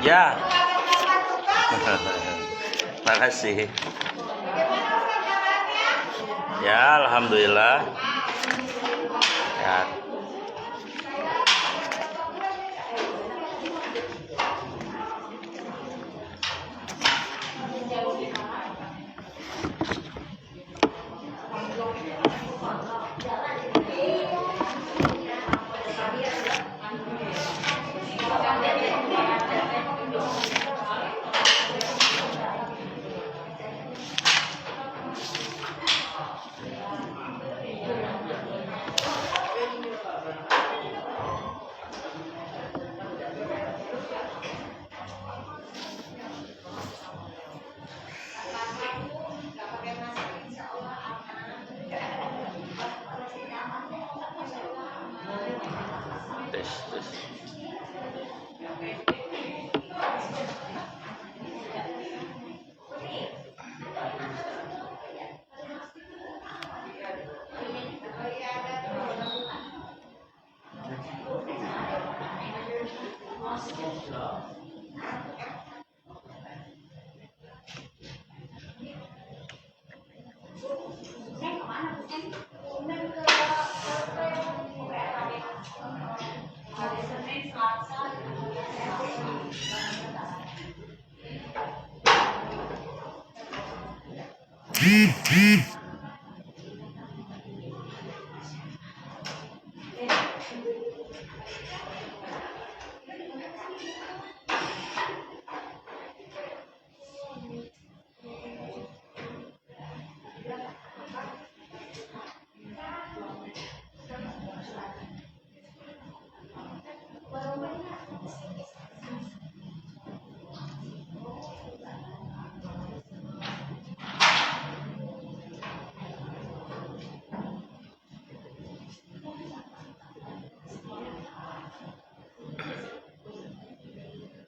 Ya. Makasih. Ya, alhamdulillah. Ya. Tes.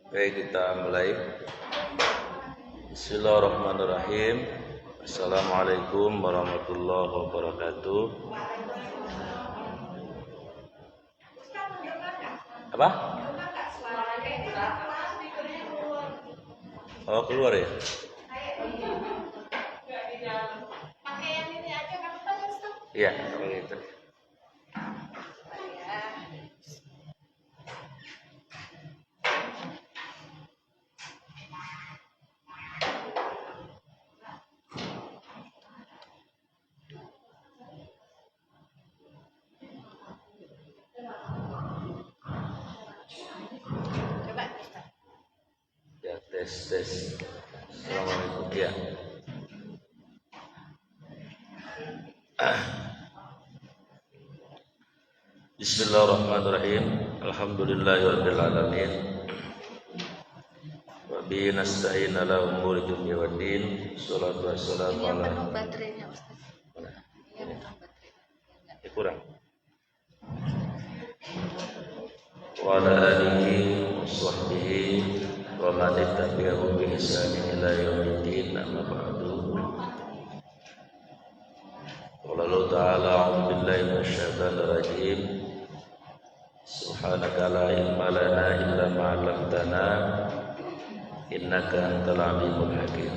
Baik, kita mulai. Bismillahirrahmanirrahim. Assalamualaikum warahmatullahi wabarakatuh. Apa? Oh, keluar ya? Iya, pakai itu. Tes. Assalamualaikum. Ya. Bismillahirrahmanirrahim. Alhamdulillahirabbil alamin. Wa bihi nasta'in ala umuri dunya waddin. Shalatu wassalamu ala baterainya Ustaz. kurang. Wa ala alihi wa sahbihi wa man tabi'ahum bi ihsanin ila yaumiddin, amma ba'du. Qala Allah ta'ala, a'udzu billahi minasyaitonir rajim. Subhanaka la ilma lana illa ma 'allamtana innaka antal alimul hakim.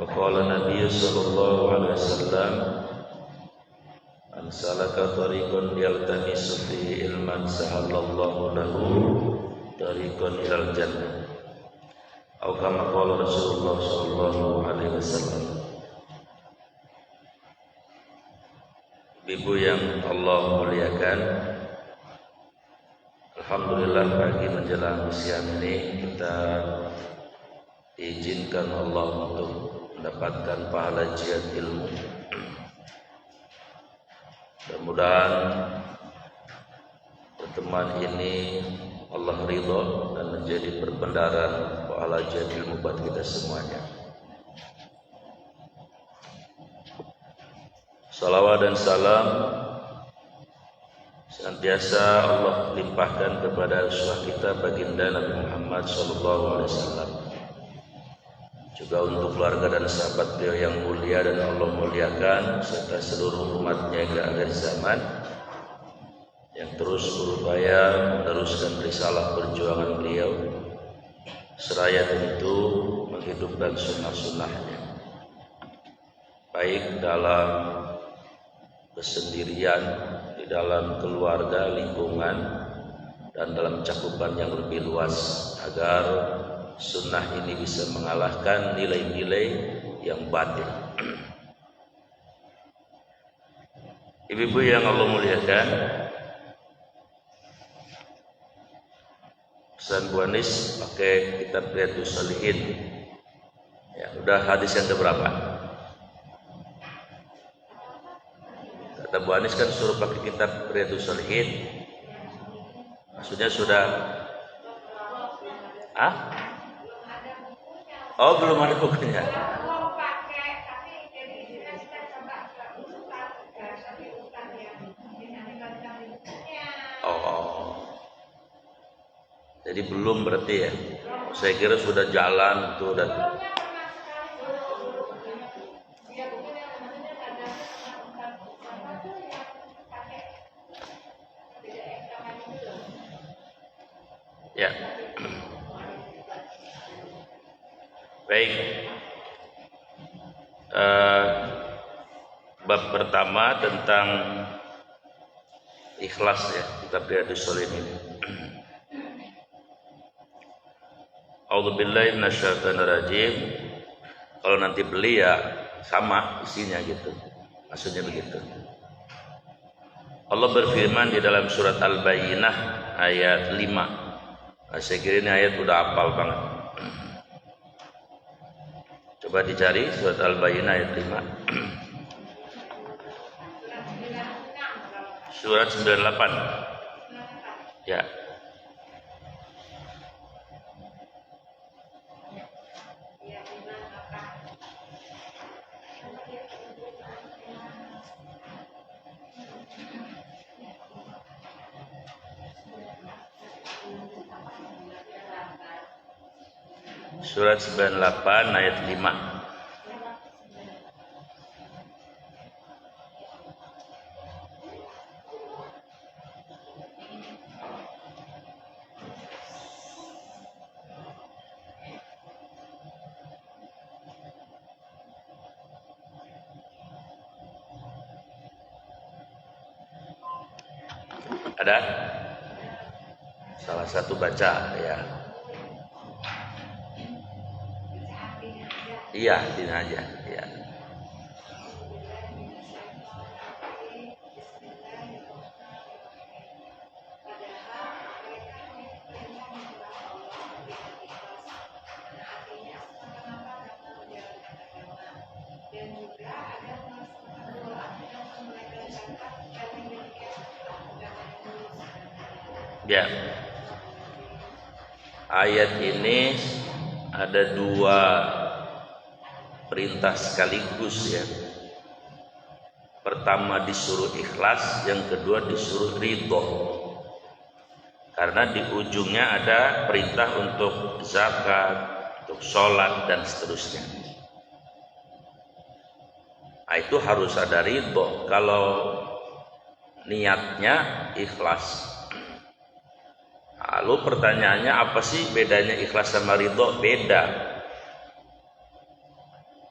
Wa qala Nabi sallallahu alaihi wasallam, man salaka tariqan yaltamisu fihi ilman sahalallahu lahu tariqan ilal jannah. Atau kama qala Rasulullah sallallahu alaihi wasallam. Ibu yang Allah muliakan, alhamdulillah pagi menjelang siang ini kita diizinkan Allah untuk mendapatkan pahala jihad ilmu. Mudah-mudahan pertemuan ini Allah ridho dan menjadi perbendaharaan pahala jihad ilmu buat kita semuanya. Salawat dan salam senantiasa Allah limpahkan kepada uswah kita baginda Nabi Muhammad SAW, juga untuk keluarga dan sahabat beliau yang mulia dan Allah muliakan, serta seluruh umatnya hingga akhir zaman. yang terus berupaya meneruskan risalah perjuangan beliau, seraya tentu menghidupkan sunnah-sunnahnya, baik dalam kesendirian, di dalam keluarga, lingkungan, dan dalam cakupan yang lebih luas, agar sunnah ini bisa mengalahkan nilai-nilai yang batil. Ibu-ibu yang Allah muliakan, pesan Bu Anis pakai kitab Riyadhus Shalihin. Ya, udah hadis yang keberapa? Kata Bu Anis kan suruh pakai kitab Riyadhus Shalihin. Maksudnya sudah Oh, belum ada bukunya. Jadi belum berarti ya. Saya kira sudah jalan tuh dan ya. Baik. Bab pertama tentang ikhlas ya, kitab Riyadhus Shalihin ini. A'udzubillahi minasyaitonirrajim. Kalau nanti beli ya sama isinya gitu. Maksudnya begitu. Allah berfirman di dalam surat Al-Bayyinah ayat 5. Nah, saya kira ini ayat udah hafal banget. Coba dicari surat Al-Bayyinah ayat 5. Surat 98. Ya. Surat 98 ayat 5. Ada? Salah satu baca ya. Iya, ini aja ya. Ya. Ayat ini ada dua perintah sekaligus ya. Pertama disuruh ikhlas, yang kedua disuruh ridho. Karena di ujungnya ada perintah untuk zakat, untuk sholat dan seterusnya. Nah, itu harus ada ridho. Kalau niatnya ikhlas. Lalu pertanyaannya apa sih bedanya ikhlas sama ridho? Beda.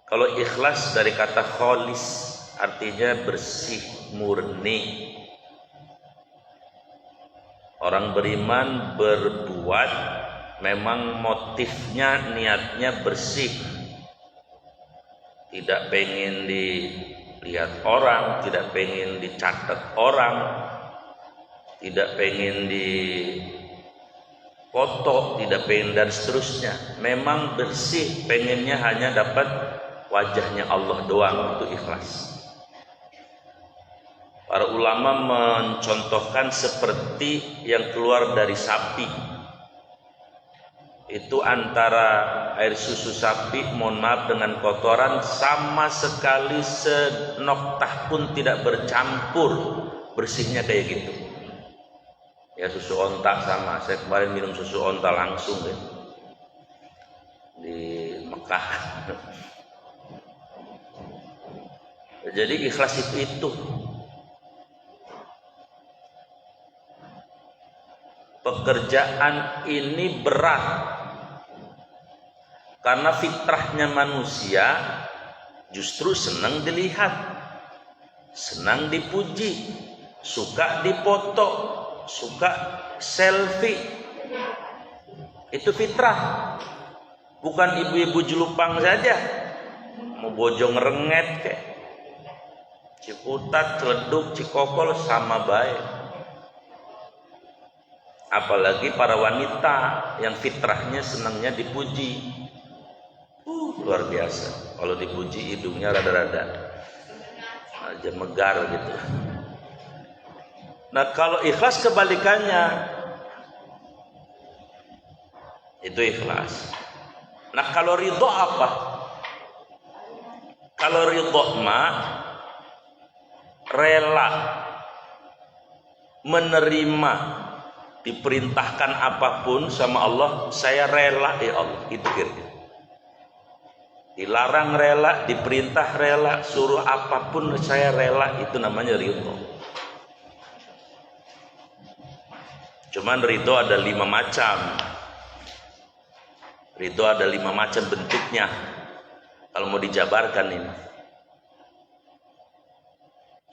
Kalau ikhlas dari kata kholis, artinya bersih, murni. Orang beriman berbuat memang motifnya, niatnya bersih. Tidak pengen dilihat orang, tidak pengen dicatat orang, tidak pengen foto, tidak pengen dan seterusnya. Memang bersih, pengennya hanya dapat wajahnya Allah doang, itu ikhlas. Para ulama mencontohkan seperti yang keluar dari sapi. Itu antara air susu sapi, mohon maaf, dengan kotoran sama sekali senoktah pun tidak bercampur, bersihnya kayak gitu. Ya, susu onta sama. Saya kemarin minum susu onta langsung deh di Mekah. Jadi ikhlas itu. pekerjaan ini berat karena fitrahnya manusia justru senang dilihat, senang dipuji, suka dipoto, suka selfie. Itu fitrah. Bukan ibu-ibu jelupang saja, mau bojong renget kayak Ciputat, Ciledug, Cikokol sama baik. Apalagi para wanita yang fitrahnya senangnya dipuji. Luar biasa. Kalau dipuji hidungnya rada-rada aja megar gitu. Nah, kalau ikhlas kebalikannya. Itu ikhlas. Nah, kalau ridho apa? Kalau ridho mah rela menerima diperintahkan apapun sama Allah, saya rela ya Allah, itu kira-kira. Dilarang rela, diperintah rela, suruh apapun saya rela, itu namanya ridho. Cuman ridho ada 5 macam. Ridho ada 5 macam bentuknya. Kalau mau dijabarkan ini.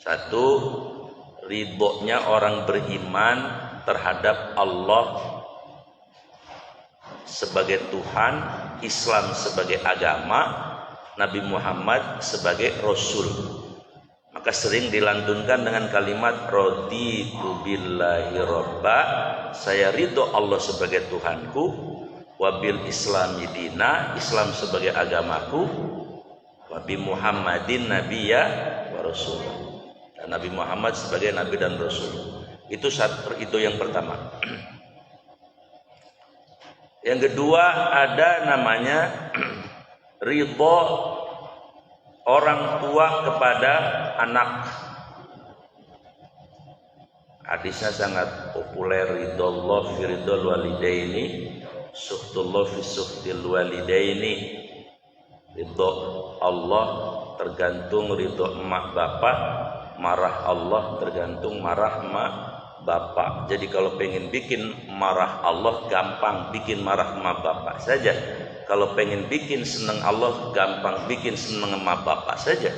1, ridhonya orang beriman terhadap Allah sebagai Tuhan, Islam sebagai agama, Nabi Muhammad sebagai Rasul. Maka sering dilantunkan dengan kalimat raditu billahi robba, saya ridho Allah sebagai Tuhanku, wabil islami dina, Islam sebagai agamaku, wabi Muhammadin nabiyya wa rasul, dan Nabi Muhammad sebagai nabi dan rasul. Itu yang pertama. Yang kedua ada namanya ridho orang tua kepada anak. Hadisnya sangat populer, ridhollah fi ridhol walidaini, suhtullah fi suhtil walidaini. Ridho Allah tergantung ridho emak bapak, marah Allah tergantung marah emak bapak. Jadi kalau pengen bikin marah Allah gampang, bikin marah emak bapak saja. Kalau pengen bikin seneng Allah gampang, bikin seneng emak bapak saja.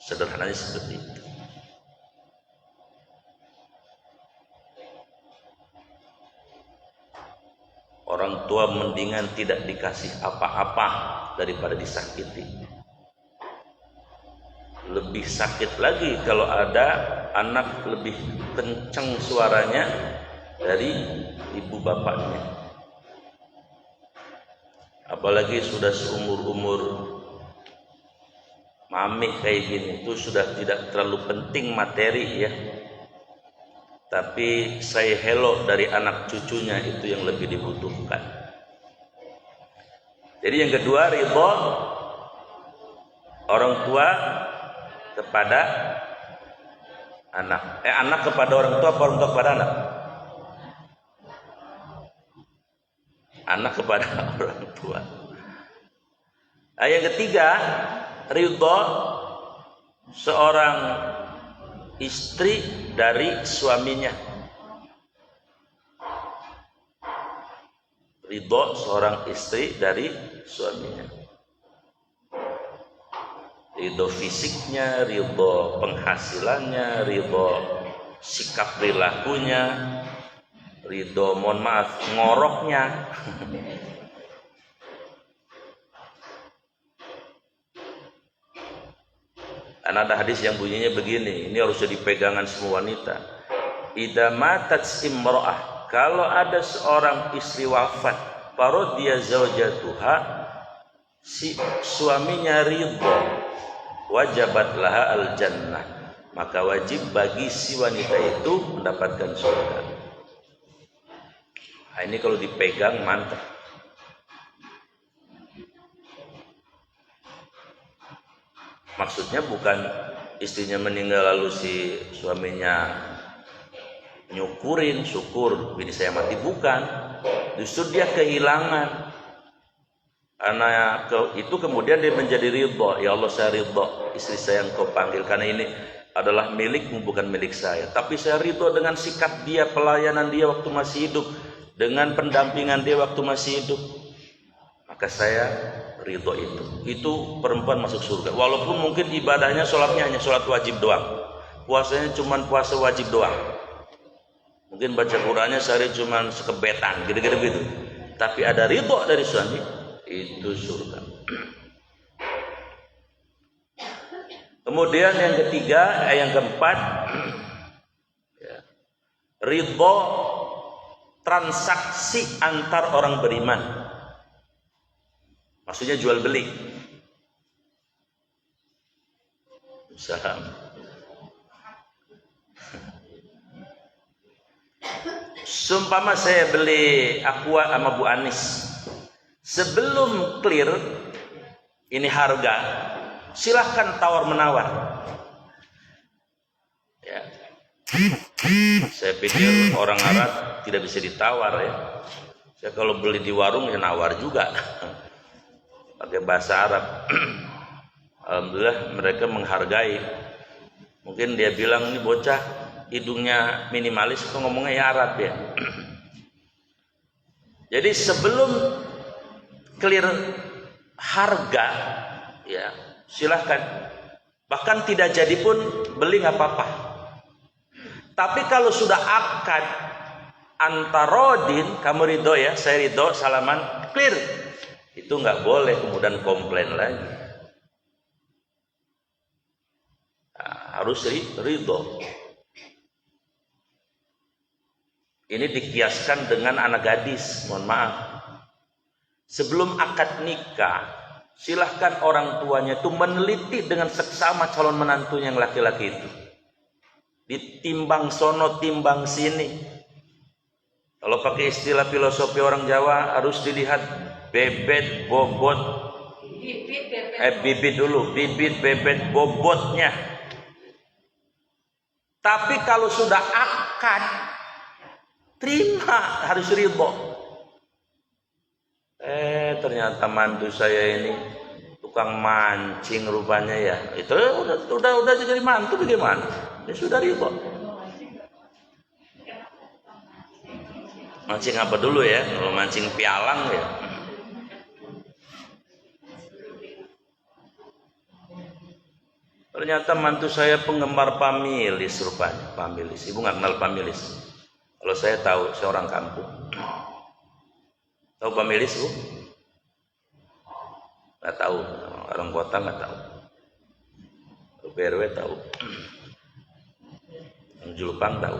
Sederhananya seperti itu. Orang tua mendingan tidak dikasih apa-apa daripada disakiti. Lebih sakit lagi kalau ada anak lebih kencang suaranya dari ibu bapaknya. Apalagi sudah seumur-umur mami kayak gini, itu sudah tidak terlalu penting materi ya. Tapi say hello dari anak cucunya itu yang lebih dibutuhkan. Jadi yang kedua, ridho orang tua kepada anak. Anak kepada orang tua, orang tua kepada anak? Anak kepada orang tua. Nah, yang ketiga, ridho seorang istri dari suaminya. Ridho seorang istri dari suaminya. Ridho fisiknya, ridho penghasilannya, ridho sikap perilakunya, ridho mohon maaf ngoroknya. Dan ada hadis yang bunyinya begini, ini harus jadi pegangan semua wanita. Idza matat imra'ah, kalau ada seorang istri wafat, faradiya zaujatuha, si suaminya ridho, wajabat laha al jannah, maka wajib bagi si wanita itu mendapatkan surga. Nah, ini kalau dipegang mantap. Maksudnya bukan istrinya meninggal lalu si suaminya nyukurin, syukur bini saya mati, bukan. Justru dia kehilangan. Karena itu kemudian dia menjadi ridho. Ya Allah, saya ridho istri saya yang kau panggil, karena ini adalah milikmu, bukan milik saya. Tapi saya ridho dengan sikap dia, pelayanan dia waktu masih hidup, dengan pendampingan dia waktu masih hidup. Maka saya ridho itu. Itu perempuan masuk surga. Walaupun mungkin ibadahnya, sholatnya hanya sholat wajib doang. Puasanya cuma puasa wajib doang. Mungkin baca Qur'annya sehari cuma sekebetan, gitu-gitu gitu. Tapi ada ridho dari suami, itu surga. Kemudian yang ketiga, yang keempat, ridho transaksi antar orang beriman. Maksudnya jual beli. Usaha. Sumpama saya beli aqua sama Bu Anis, sebelum clear ini harga, silahkan tawar menawar. Ya. Saya pikir orang Arab tidak bisa ditawar ya. Saya kalau beli di warung ya nawar juga, pakai bahasa Arab. Alhamdulillah mereka menghargai. Mungkin dia bilang ini bocah hidungnya minimalis, kok ngomongnya ya Arab ya. Jadi sebelum clear harga, ya silahkan. Bahkan tidak jadi pun beli nggak apa-apa. Tapi kalau sudah akad antarodin, kamu ridho ya, saya ridho, salaman, clear, itu nggak boleh kemudian komplain lagi. Nah, harus ridho. Ini dikiaskan dengan anak gadis, mohon maaf. Sebelum akad nikah, silahkan orang tuanya itu meneliti dengan seksama calon menantunya yang laki-laki itu. Ditimbang sono, timbang sini. Kalau pakai istilah filosofi orang Jawa, harus dilihat bebet, bobot. Bibit dulu, bibit, bebet, bobotnya. Tapi kalau sudah akad, terima, harus ridho. Ternyata mantu saya ini tukang mancing rupanya ya. Itu udah jadi mantu bagaimana? Ini sudah ridho. Mancing apa dulu ya? Kalau mancing pialang ya. Ternyata mantu saya penggemar Pamilis rupanya. Pamilis, ibu nggak kenal Pamilis? Kalau saya tahu, saya orang kampung. Tahu Pamilis, Bu? Nggak tahu, orang kota nggak tahu. BRW tahu. Yang Julupang tahu.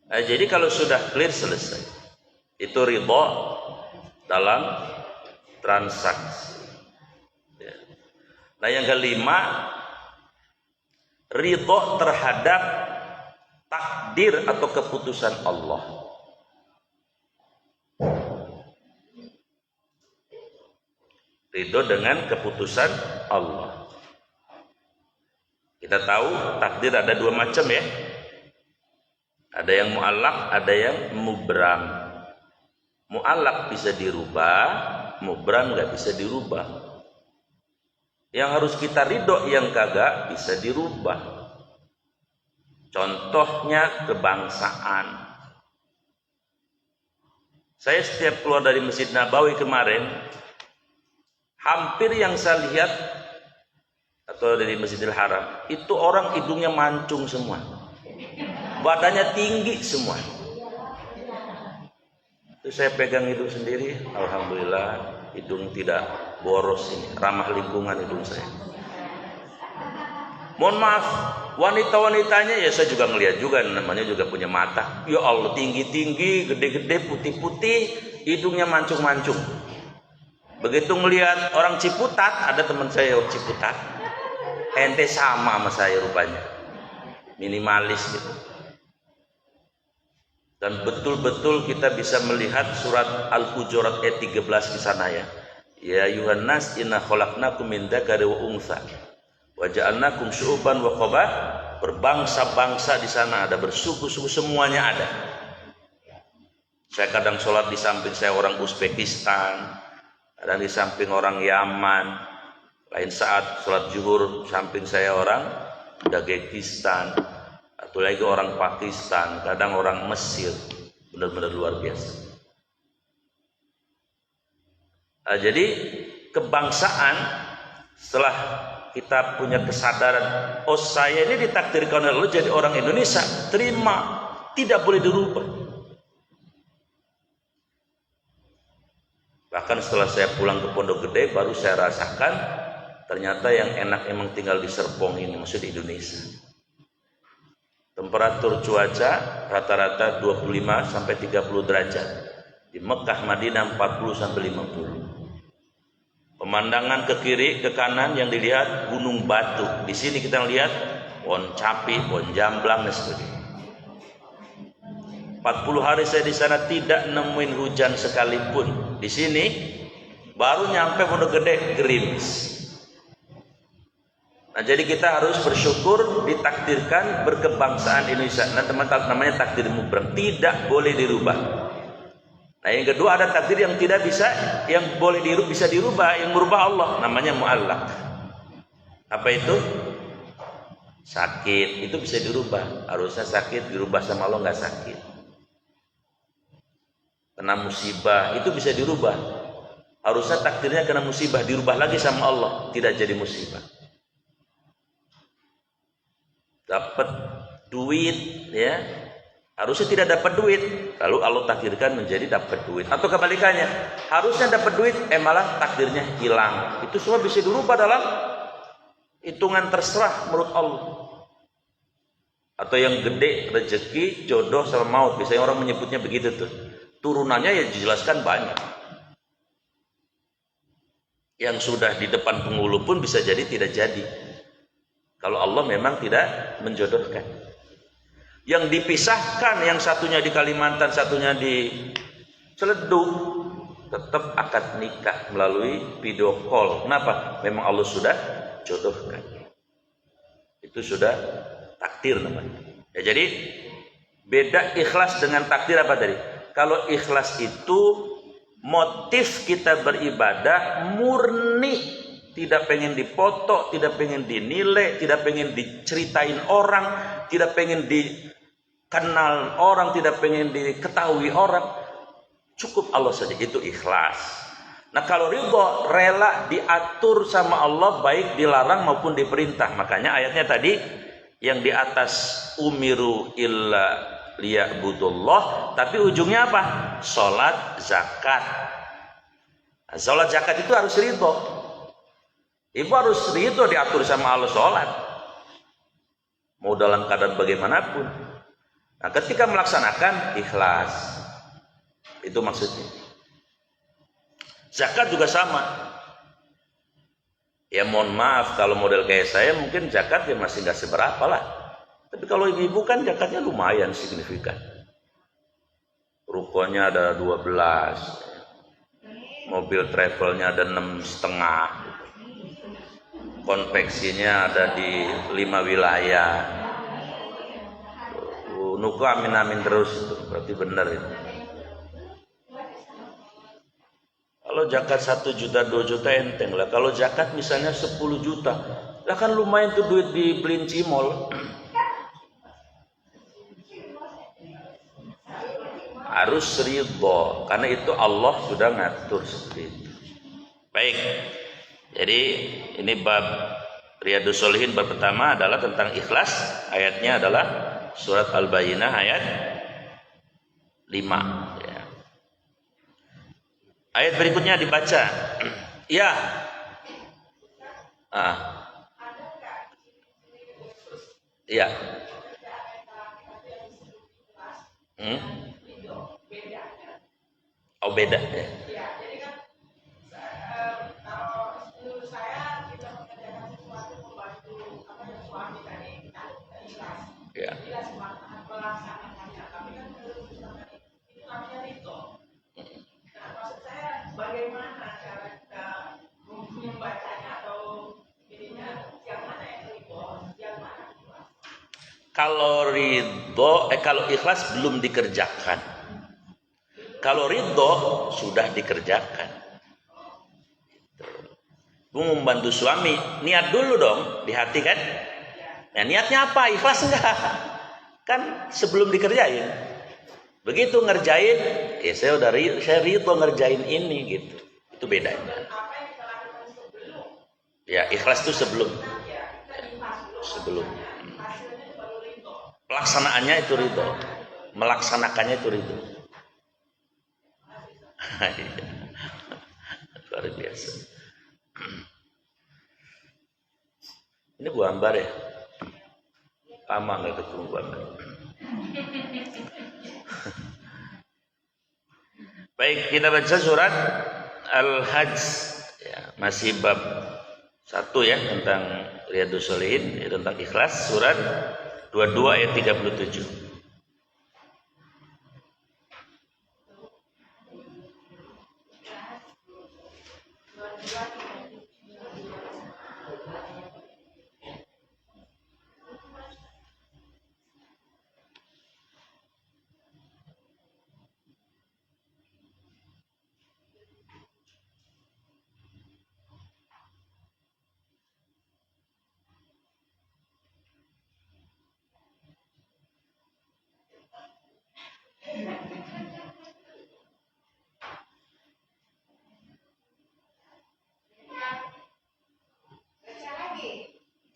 Nah, jadi kalau sudah clear selesai, itu ridho dalam transaksi. Nah, yang kelima, ridho terhadap takdir atau keputusan Allah. Ridho dengan keputusan Allah. Kita tahu takdir ada dua macam ya. Ada yang mu'allaq, ada yang mubram. Mu'allaq bisa dirubah, mubram nggak bisa dirubah. Yang harus kita ridho, yang kagak bisa dirubah. Contohnya kebangsaan. Saya setiap keluar dari Masjid Nabawi kemarin, hampir yang saya lihat atau dari Masjidil Haram, itu orang hidungnya mancung semua. Badannya tinggi semua. Itu saya pegang hidung sendiri, alhamdulillah hidung tidak boros ini, ramah lingkungan hidung saya. Mohon maaf, wanita-wanitanya ya saya juga ngelihat juga, namanya juga punya mata. Ya Allah, tinggi-tinggi, gede-gede, putih-putih, hidungnya mancung-mancung. Begitu ngelihat orang Ciputat, ada teman saya orang Ciputat, ente sama saya rupanya, minimalis gitu. Dan betul-betul kita bisa melihat surat Al-Hujurat ayat 13 di sana ya. Ya ayuhan nas inna khalaqnakum min dzakari wa untha wa ja'alnakum syu'uban wa qaba'il. Berbangsa-bangsa di sana ada, bersuku-suku, semuanya ada. Saya kadang sholat di samping saya orang Uzbekistan, kadang di samping orang Yaman, Lain saat sholat zuhur samping saya orang Dagestan, atau lagi orang Pakistan, kadang orang Mesir, benar-benar luar biasa. Nah, jadi kebangsaan setelah kita punya kesadaran, oh saya ini ditakdirkan oleh Allah jadi orang Indonesia, terima, tidak boleh dirubah. Bahkan setelah saya pulang ke Pondok Gede baru saya rasakan ternyata yang enak emang tinggal di Serpong ini, maksudnya di Indonesia. Temperatur cuaca rata-rata 25 sampai 30 derajat. Di Mekah, Madinah 40 sampai 50. Pemandangan ke kiri, ke kanan yang dilihat gunung batu. Di sini kita lihat pohon capi, pohon jamblang dan sebagainya. 40 hari saya di sana tidak nemuin hujan sekalipun. Di sini baru nyampe Pondok Gede gerimis. Nah, jadi kita harus bersyukur ditakdirkan berkebangsaan Indonesia. Nah, teman-teman, namanya takdir mubrang, tidak boleh dirubah. Nah, yang kedua ada takdir yang tidak bisa, yang boleh dirubah, bisa dirubah, yang merubah Allah, namanya mu'allaq. Apa itu? Sakit, itu bisa dirubah. Harusnya sakit dirubah sama Allah, nggak sakit. Kena musibah, itu bisa dirubah. Harusnya takdirnya kena musibah, dirubah lagi sama Allah, tidak jadi musibah. Dapat duit, ya, harusnya tidak dapat duit, lalu Allah takdirkan menjadi dapat duit, atau kebalikannya, harusnya dapat duit, malah takdirnya hilang. Itu semua bisa dirubah dalam hitungan terserah menurut Allah. Atau yang gede rezeki, jodoh sama maut, biasanya orang menyebutnya begitu tuh. Turunannya ya dijelaskan banyak. Yang sudah di depan penghulu pun bisa jadi tidak jadi. Kalau Allah memang tidak menjodohkan. Yang dipisahkan, yang satunya di Kalimantan, satunya di Ciledug, tetap akad nikah melalui video call. Kenapa? Memang Allah sudah jodohkan. Itu sudah takdir namanya. Ya, jadi beda ikhlas dengan takdir apa tadi? Kalau ikhlas itu motif kita beribadah murni. Tidak pengen dipoto, tidak pengen dinilai, tidak pengen diceritain orang, tidak pengen dikenal orang, tidak pengen diketahui orang. Cukup Allah saja, itu ikhlas. Nah, kalau ridho, rela diatur sama Allah, baik dilarang maupun diperintah. Makanya ayatnya tadi yang di atas umiru illa liya'budullah, tapi ujungnya apa? Salat, zakat. Nah, salat zakat itu harus ridho. Ibu harus ridho diatur sama Allah sholat, mau dalam keadaan bagaimanapun. Nah, ketika melaksanakan ikhlas, itu maksudnya. Zakat juga sama. Ya mohon maaf kalau model kayak saya mungkin zakat ya masih nggak seberapa lah. Tapi kalau ibu kan zakatnya lumayan signifikan. Rukonya ada 12, mobil travelnya ada 6,5. Konveksinya ada di 5 wilayah. Nuku amin terus, itu berarti benar itu. Kalau zakat 1 juta 2 juta enteng lah. Kalau zakat misalnya 10 juta, lah kan lumayan tuh duit dibeliin cimol. Harus ridho, karena itu Allah sudah ngatur seperti itu. Baik. Jadi ini bab Riyadhus Shalihin bab pertama adalah tentang ikhlas. Ayatnya adalah surat Al-Bayyinah ayat 5 ya. Ayat berikutnya dibaca. Ya. Ya. Oh beda ya. Ya. Bagaimana cara kita membacanya atau ininya, yang mana yang ridho, yang mana ikhlas? Kalau ridho, kalau ikhlas belum dikerjakan. Kalau ridho sudah dikerjakan. Gue mau membantu suami, niat dulu dong di hati kan. Nah, niatnya apa? Ikhlas enggak? Kan sebelum dikerjain. Begitu ngerjain, ya saya ridho ngerjain ini gitu. Itu bedanya. Ya, ikhlas itu sebelum. Pelaksanaannya itu ridho. Melaksanakannya itu ridho. Luar biasa. Ini Bu Ambar ya? Lama nggak ketemu Bu Ambar. Baik, kita baca surat Al-Hajj ya, masih bab 1 ya tentang Riyadhus Shalihin, ya, tentang ikhlas, surat 22 ayat 37.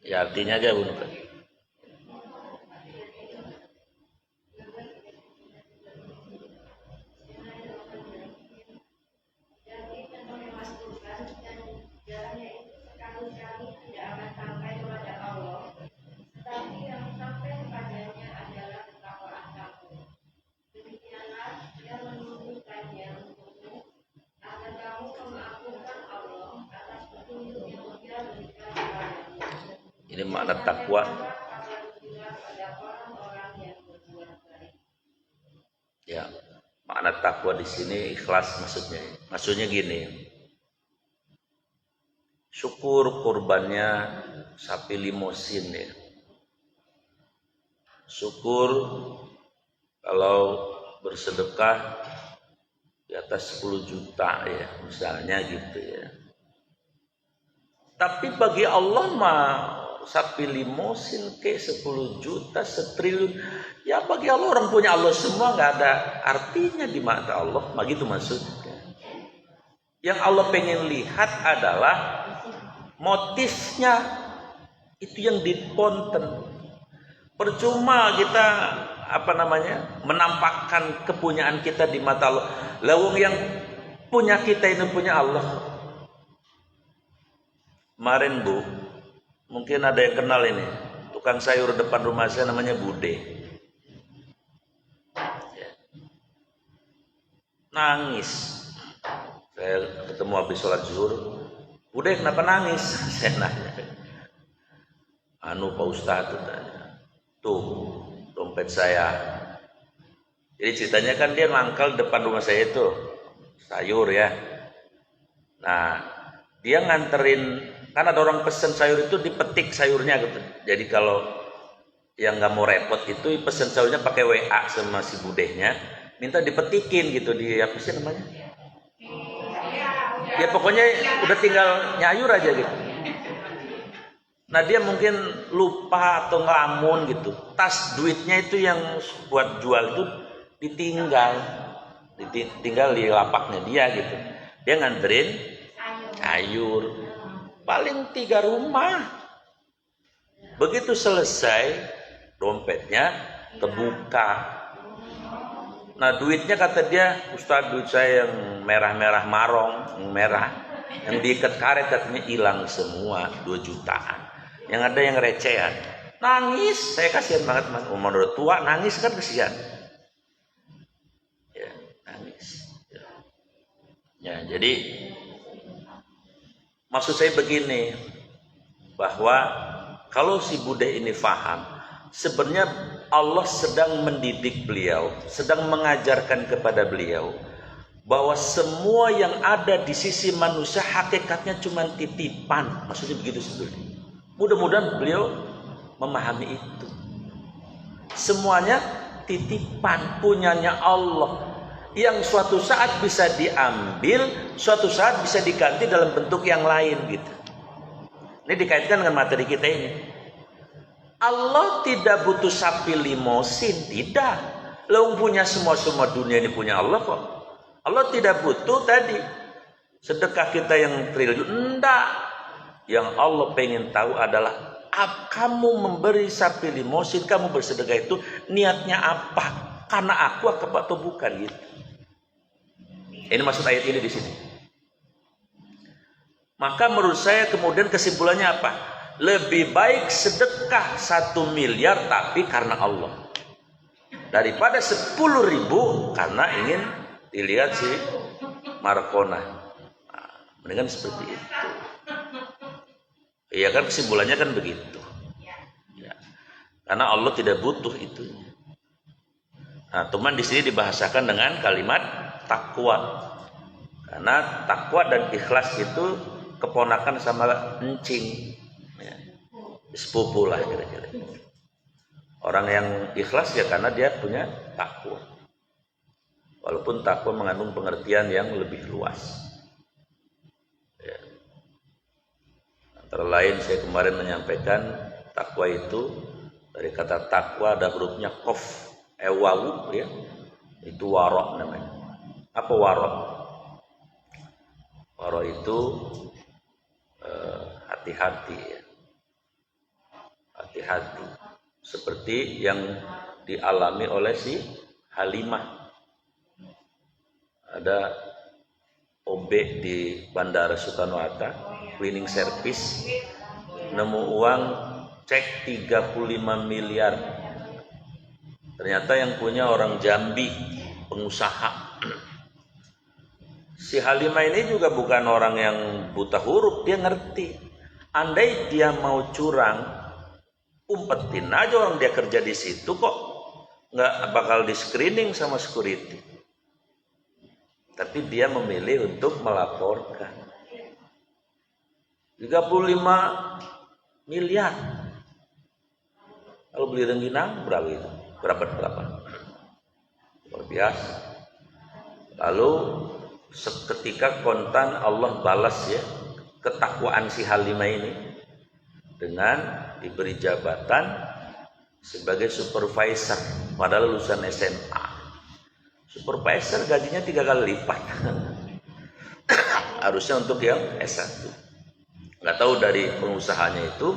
Ya artinya aja Bu. Ini makna takwa. Ya, makna takwa di sini ikhlas maksudnya. Maksudnya gini. Syukur kurbannya sapi limosin ya. Syukur kalau bersedekah di atas 10 juta ya, misalnya gitu ya. Tapi bagi Allah mah sapi limosin ke 10 juta, 1 triliun, ya bagi Allah, orang punya Allah semua, nggak ada artinya di mata Allah, begitu maksudnya. Yang Allah pengen lihat adalah motifnya, itu yang diponten. Percuma kita menampakkan kepunyaan kita di mata Allah. Lawang yang punya kita ini punya Allah. Kemarin Bu, mungkin ada yang kenal ini, tukang sayur depan rumah saya namanya Bude. Nangis. Saya ketemu habis sholat zuhur. Bude kenapa nangis? Saya nanya. Pak Ustadz, tuh dompet saya. Jadi ceritanya kan dia mangkal depan rumah saya itu sayur ya. Nah, dia nganterin. Kan ada orang pesen sayur itu dipetik sayurnya gitu. Jadi kalau yang nggak mau repot itu pesen sayurnya pakai WA sama si budehnya, minta dipetikin gitu di apa sih namanya? Ya pokoknya udah tinggal nyayur aja gitu. Nah dia mungkin lupa atau ngelamun gitu. Tas duitnya itu yang buat jual itu ditinggal di lapaknya dia gitu. Dia nganterin sayur. Paling 3 rumah. Begitu selesai, dompetnya kebuka. Nah duitnya kata dia, Ustadz duit saya yang merah-merah marong, yang merah, yang diikat karet katanya hilang semua, 2 jutaan. Yang ada yang recehan. Nangis, saya kasihan banget mas. Umur udah tua, nangis kan kasihan. Ya, nangis. Ya, jadi maksud saya begini, bahwa kalau si Bude ini faham, sebenarnya Allah sedang mendidik beliau, sedang mengajarkan kepada beliau bahwa semua yang ada di sisi manusia hakikatnya cuma titipan. Maksudnya begitu sebetulnya. Mudah-mudahan beliau memahami itu. Semuanya titipan punyanya Allah, yang suatu saat bisa diambil, suatu saat bisa diganti dalam bentuk yang lain gitu. Ini dikaitkan dengan materi kita ini. Allah tidak butuh sapi limosin, tidak. Lo punya semua dunia ini punya Allah kok. Allah tidak butuh tadi sedekah kita yang triliun, enggak. Yang Allah pengen tahu adalah kamu memberi sapi limosin, kamu bersedekah itu niatnya apa? Karena aku atau bukan gitu. Ini maksud ayat ini di sini. Maka menurut saya kemudian kesimpulannya apa? Lebih baik sedekah 1 miliar tapi karena Allah, daripada 10.000 karena ingin dilihat si Markona. Nah, mendingan seperti itu. Iya kan, kesimpulannya kan begitu. Ya. Karena Allah tidak butuh itu. Nah, teman di sini dibahasakan dengan kalimat takwa. Karena takwa dan ikhlas itu keponakan sama encing, ya. Sepupu lah kira-kira. Orang yang ikhlas ya karena dia punya takwa. Walaupun takwa mengandung pengertian yang lebih luas. Ya. Antara lain saya kemarin menyampaikan takwa itu dari kata takwa ada hurufnya qaf, wawu ya. Itu warok namanya. Apa warok? Warok itu hati-hati ya. Hati-hati seperti yang dialami oleh si Halimah. Ada OB di Bandara Soekarno-Hatta, cleaning service, nemu uang cek 35 miliar. Ternyata yang punya orang Jambi, pengusaha. Si Halimah ini juga bukan orang yang buta huruf, dia ngerti. Andai dia mau curang, umpetin aja orang dia kerja di situ kok, nggak bakal di screening sama security. Tapi dia memilih untuk melaporkan 35 miliar. Kalau beli rengginang berapa itu? Berapa? Luar biasa. Lalu seketika kontan Allah balas ya ketakwaan si Halimah ini dengan diberi jabatan sebagai supervisor padahal lulusan SMA. Supervisor gajinya 3 kali lipat. Harusnya untuk yang S1. Nggak tahu dari pengusahanya itu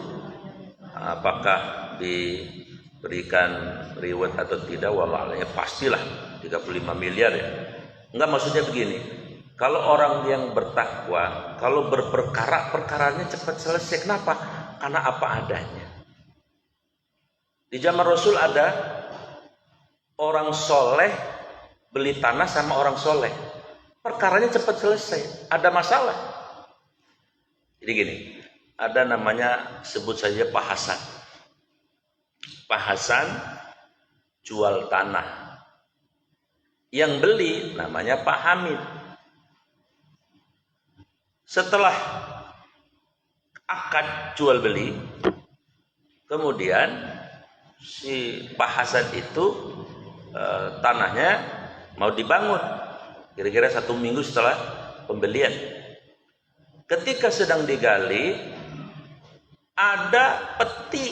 apakah diberikan reward atau tidak, walaunya pastilah 35 miliar ya. Enggak, maksudnya begini. Kalau orang yang bertakwa, kalau berperkara, perkaranya cepat selesai. Kenapa? Karena apa adanya. Di zaman Rasul ada orang soleh beli tanah sama orang soleh. Perkaranya cepat selesai. Ada masalah. Jadi gini, ada namanya sebut saja Pak Hasan. Pak Hasan jual tanah. Yang beli namanya Pak Hamid. Setelah akad jual beli, kemudian si Pak Hasan itu tanahnya mau dibangun kira-kira 1 minggu setelah pembelian. Ketika sedang digali, ada peti.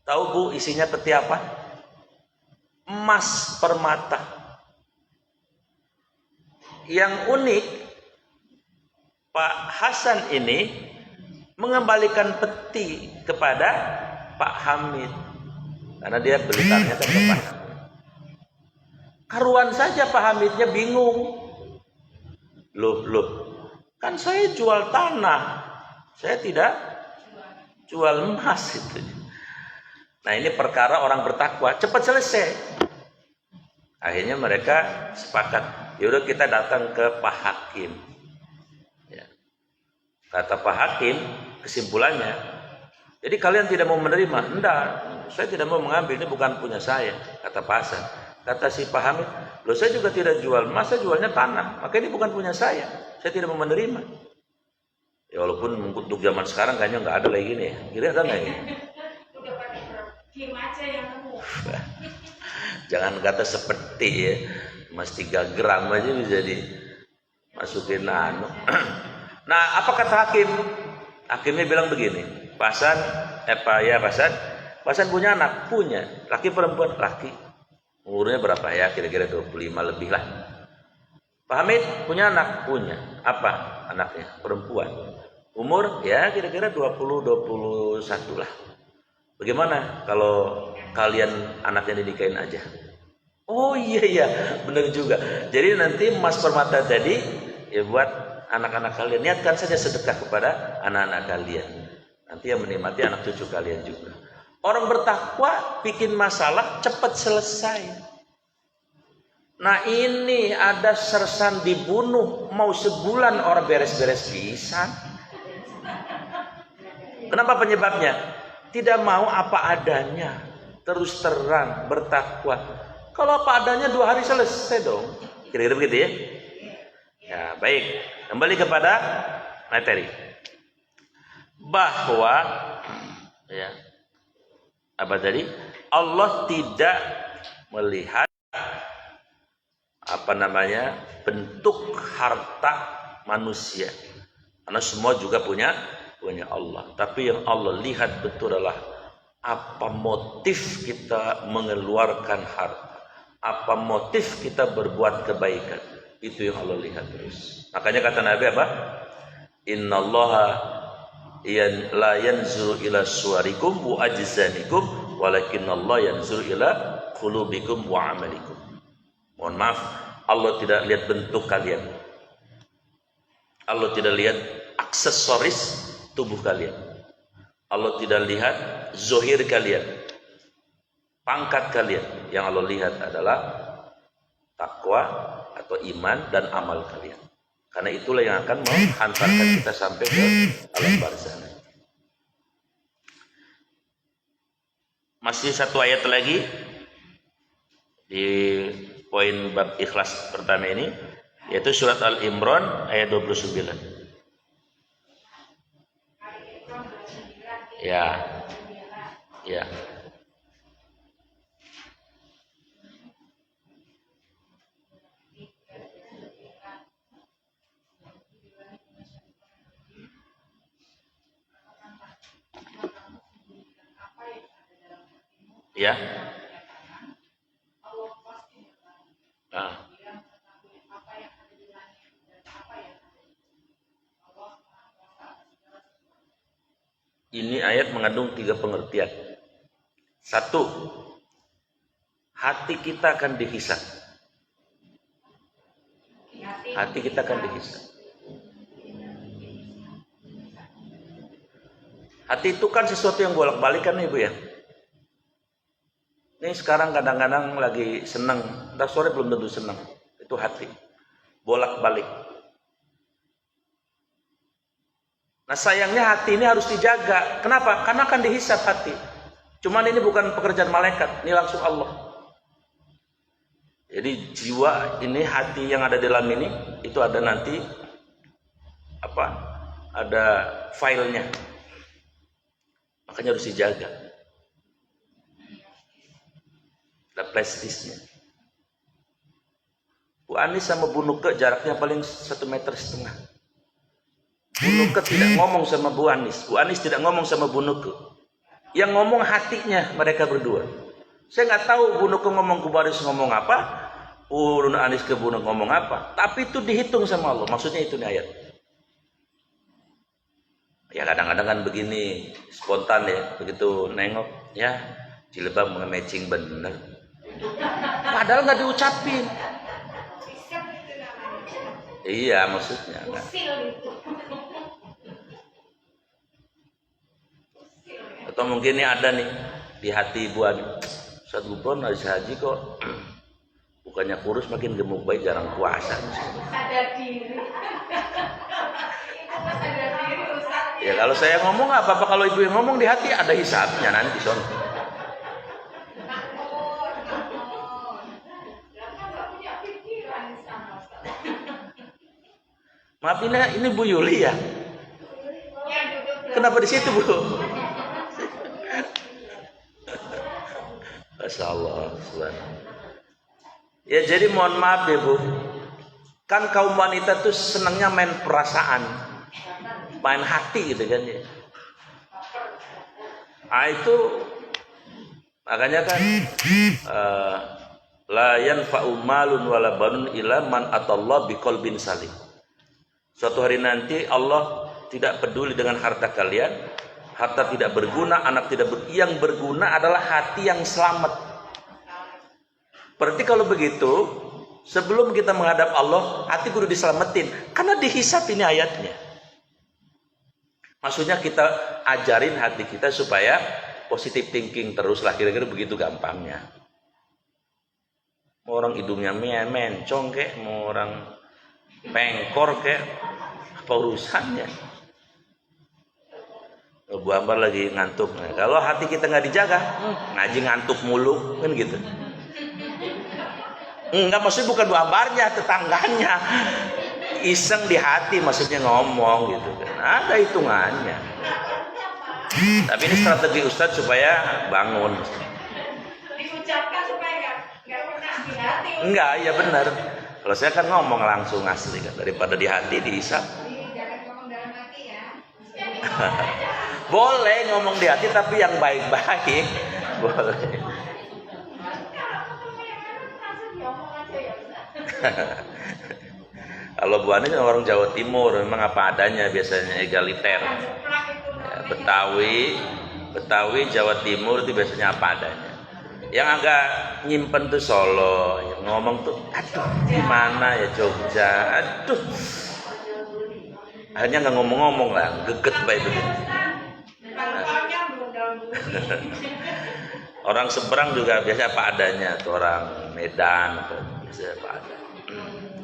Tahu Bu isinya peti apa? Emas permata. Yang unik, Pak Hasan ini mengembalikan peti kepada Pak Hamid karena dia beli tanahnya kan ke Pak Hamid. Karuan saja Pak Hamidnya bingung. Loh, kan saya jual tanah, saya tidak jual emas itu. Nah ini perkara orang bertakwa, cepat selesai. Akhirnya mereka sepakat, yaudah kita datang ke Pak Hakim. Ya. Kata Pak Hakim, kesimpulannya, jadi kalian tidak mau menerima? Enggak, saya tidak mau mengambil, ini bukan punya saya. Kata Pak Hasan. Kata si Pak Hamid, loh saya juga tidak jual, masa jualnya tanah, maka ini bukan punya saya tidak mau menerima. Ya walaupun untuk zaman sekarang kayaknya nggak ada lagi gini ya, kira ada nggak ya? Jangan kata seperti ya, mas 3 gram aja bisa dimasukin nano. Nah apa kata hakim? Hakimnya bilang begini, Pasan punya anak? Punya. Laki perempuan? Laki. Umurnya berapa ya? Kira-kira 25 lebih lah. Pak Hamid punya anak? Punya. Apa anaknya? Perempuan. Umur? Ya kira-kira 20-21 lah. Bagaimana kalau kalian anaknya dinikahin aja? Oh iya, benar juga. Jadi nanti emas permata tadi ya buat anak-anak kalian. Niatkan saja sedekah kepada anak-anak kalian. Nanti yang menikmati anak cucu kalian juga. Orang bertakwa bikin masalah cepat selesai. Nah ini ada sersan dibunuh mau sebulan orang beres-beres bisa. Kenapa penyebabnya? Tidak mau apa adanya, terus terang bertakwa. Kalau apa adanya 2 hari selesai dong. Kira-kira begitu ya. Ya baik, kembali kepada materi. Bahwa ya apa tadi? Allah tidak melihat bentuk harta manusia, karena semua juga punya Allah. Tapi yang Allah lihat betul adalah apa motif kita mengeluarkan harta, apa motif kita berbuat kebaikan. Itu yang Allah lihat terus. Makanya kata Nabi apa? Innallaha la yanzuru ila suwarikum wa ajzanikum walakinnallaha yanzuru ila qulubikum wa amalikum. Mohon maaf, Allah tidak lihat bentuk kalian. Allah tidak lihat aksesoris tubuh kalian. Allah tidak lihat zohir kalian, pangkat kalian. Yang Allah lihat adalah takwa atau iman dan amal kalian. Karena itulah yang akan menghantarkan kita sampai ke alam barzakh. Masih satu ayat lagi di poin bab ikhlas pertama ini, yaitu surat Al-Imran ayat 29. Ya. Ya. Ini ayat mengandung 3 pengertian. 1, hati kita akan dihisab. Hati kita akan dihisab. Hati itu kan sesuatu yang bolak-balik kan Ibu ya. Ini sekarang kadang-kadang lagi senang, ntar sore belum tentu senang. Itu hati. Bolak-balik. Nah sayangnya hati ini harus dijaga. Kenapa? Karena akan dihisab hati. Cuman ini bukan pekerjaan malaikat, ini langsung Allah. Jadi jiwa ini, hati yang ada di dalam ini, itu ada nanti ada filenya. Makanya harus dijaga. Ada plastisnya. Bu Anis sama Bu Nuke jaraknya paling 1,5 meter. Bu Nuke tidak ngomong sama Bu Anis tidak ngomong sama Bu Nuke. Yang ngomong hatinya mereka berdua. Saya nggak tahu Bu Nuke ngomong ke Bu Anis ngomong apa, Bu Anis ke Bu Nuke ngomong apa, tapi itu dihitung sama Allah. Maksudnya itu nih ayat. Ya kadang-kadang kan begini, spontan ya, begitu nengok, ya jilbab matching bener. Padahal nggak diucapin. Iya maksudnya. Atau mungkin ini ada nih di hati Ibu Ani, Ustaz Gubron habis haji kok bukannya kurus makin gemuk baik, jarang puasa. Sadar diri. Ya kalau saya ngomong nggak apa-apa, kalau Ibu yang ngomong di hati ada hisabnya nanti son. Maaf ini Bu Yuli ya? Kenapa di situ Bu? Masya Allah. Ya jadi mohon maaf ya Bu. Kan kaum wanita tuh senangnya main perasaan. main hati gitu kan ya. Itu makanya kan la yanfa'u malun wala banun illa man atallah biqalbin salim. Suatu hari nanti Allah tidak peduli dengan harta kalian. Harta tidak berguna, anak tidak yang berguna adalah hati yang selamat. Berarti kalau begitu, sebelum kita menghadap Allah, hati kudu diselamatin. Karena dihisap ini ayatnya. Maksudnya kita ajarin hati kita supaya positive thinking terus lah, kira-kira begitu gampangnya. Mau orang hidungnya mencong kek, mau orang pengkor kek, apa urusannya? Bu Ambar lagi ngantuk. Nah, kalau hati kita nggak dijaga, ngaji ngantuk mulu kan gitu. Enggak, maksudnya bukan Bu Ambarnya, tetangganya. Iseng di hati maksudnya ngomong gitu kan. Ada hitungannya. Tapi ini strategi Ustadz supaya bangun. Diucapkan supaya nggak pernah di hati. Enggak, ya benar. Kalau saya kan ngomong langsung asli kan, daripada di hati dihisap. Jangan ngomong dalam hati ya. Boleh ngomong di hati tapi yang baik-baik. Boleh. Kalau Bu Ani orang Jawa Timur memang apa adanya, biasanya egaliter. Ya, Betawi Jawa Timur itu biasanya apa adanya. Yang agak nyimpen tuh Solo, yang ngomong tuh aduh gimana ya Jogja, aduh. Akhirnya nggak ngomong-ngomong lah, geget baik itu. Orang seberang juga biasa apa adanya, tuh orang Medan biasa apa adanya.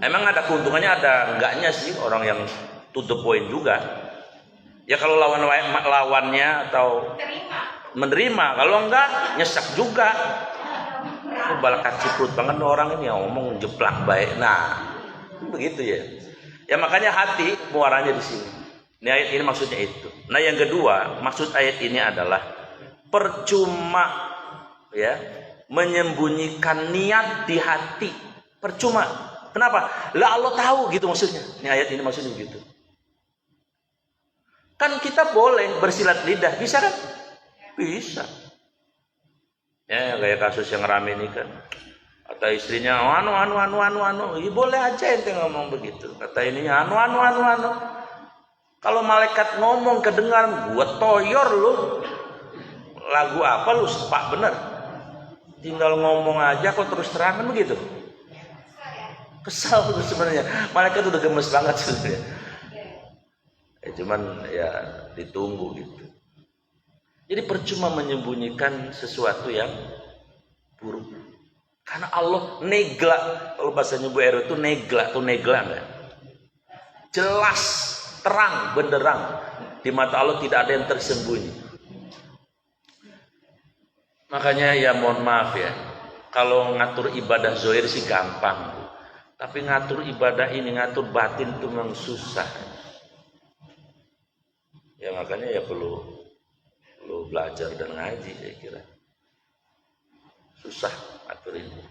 Emang ada keuntungannya, ada enggaknya sih orang yang to the point juga. Ya kalau lawannya atau menerima, kalau enggak nyesek juga. Itu balak ciprut banget orang ini yang ngomong jeplak baik. Nah, begitu ya. Ya makanya hati muaranya di sini. Ini ayat ini maksudnya itu. Nah yang kedua, maksud ayat ini adalah percuma ya menyembunyikan niat di hati. Percuma. Kenapa? Lah Allah tahu gitu maksudnya. Ini ayat ini maksudnya gitu. Kan kita boleh bersilat lidah, bisa kan? Bisa. Ya kayak kasus yang rame ini kan. Kata istrinya, anu. Ya, boleh aja ente ngomong begitu. Kata ininya, anu. Kalau malaikat ngomong kedengaran, gua toyor lu. Lagu apa lu sepak bener. Tinggal ngomong aja kok terus terangan begitu. Kesal tuh sebenarnya. Malaikat udah gemes banget sebenarnya. Cuman ya ditunggu gitu. Jadi percuma menyembunyikan sesuatu yang buruk. Karena Allah negla. Kalau bahasanya Bu Ero itu negla enggak? Jelas, terang, benderang. Di mata Allah tidak ada yang tersembunyi. Makanya ya mohon maaf ya. Kalau ngatur ibadah zahir sih gampang. Tapi ngatur ibadah ini, ngatur batin itu memang susah. Ya makanya ya perlu belajar dan ngaji saya kira. Susah atur ini.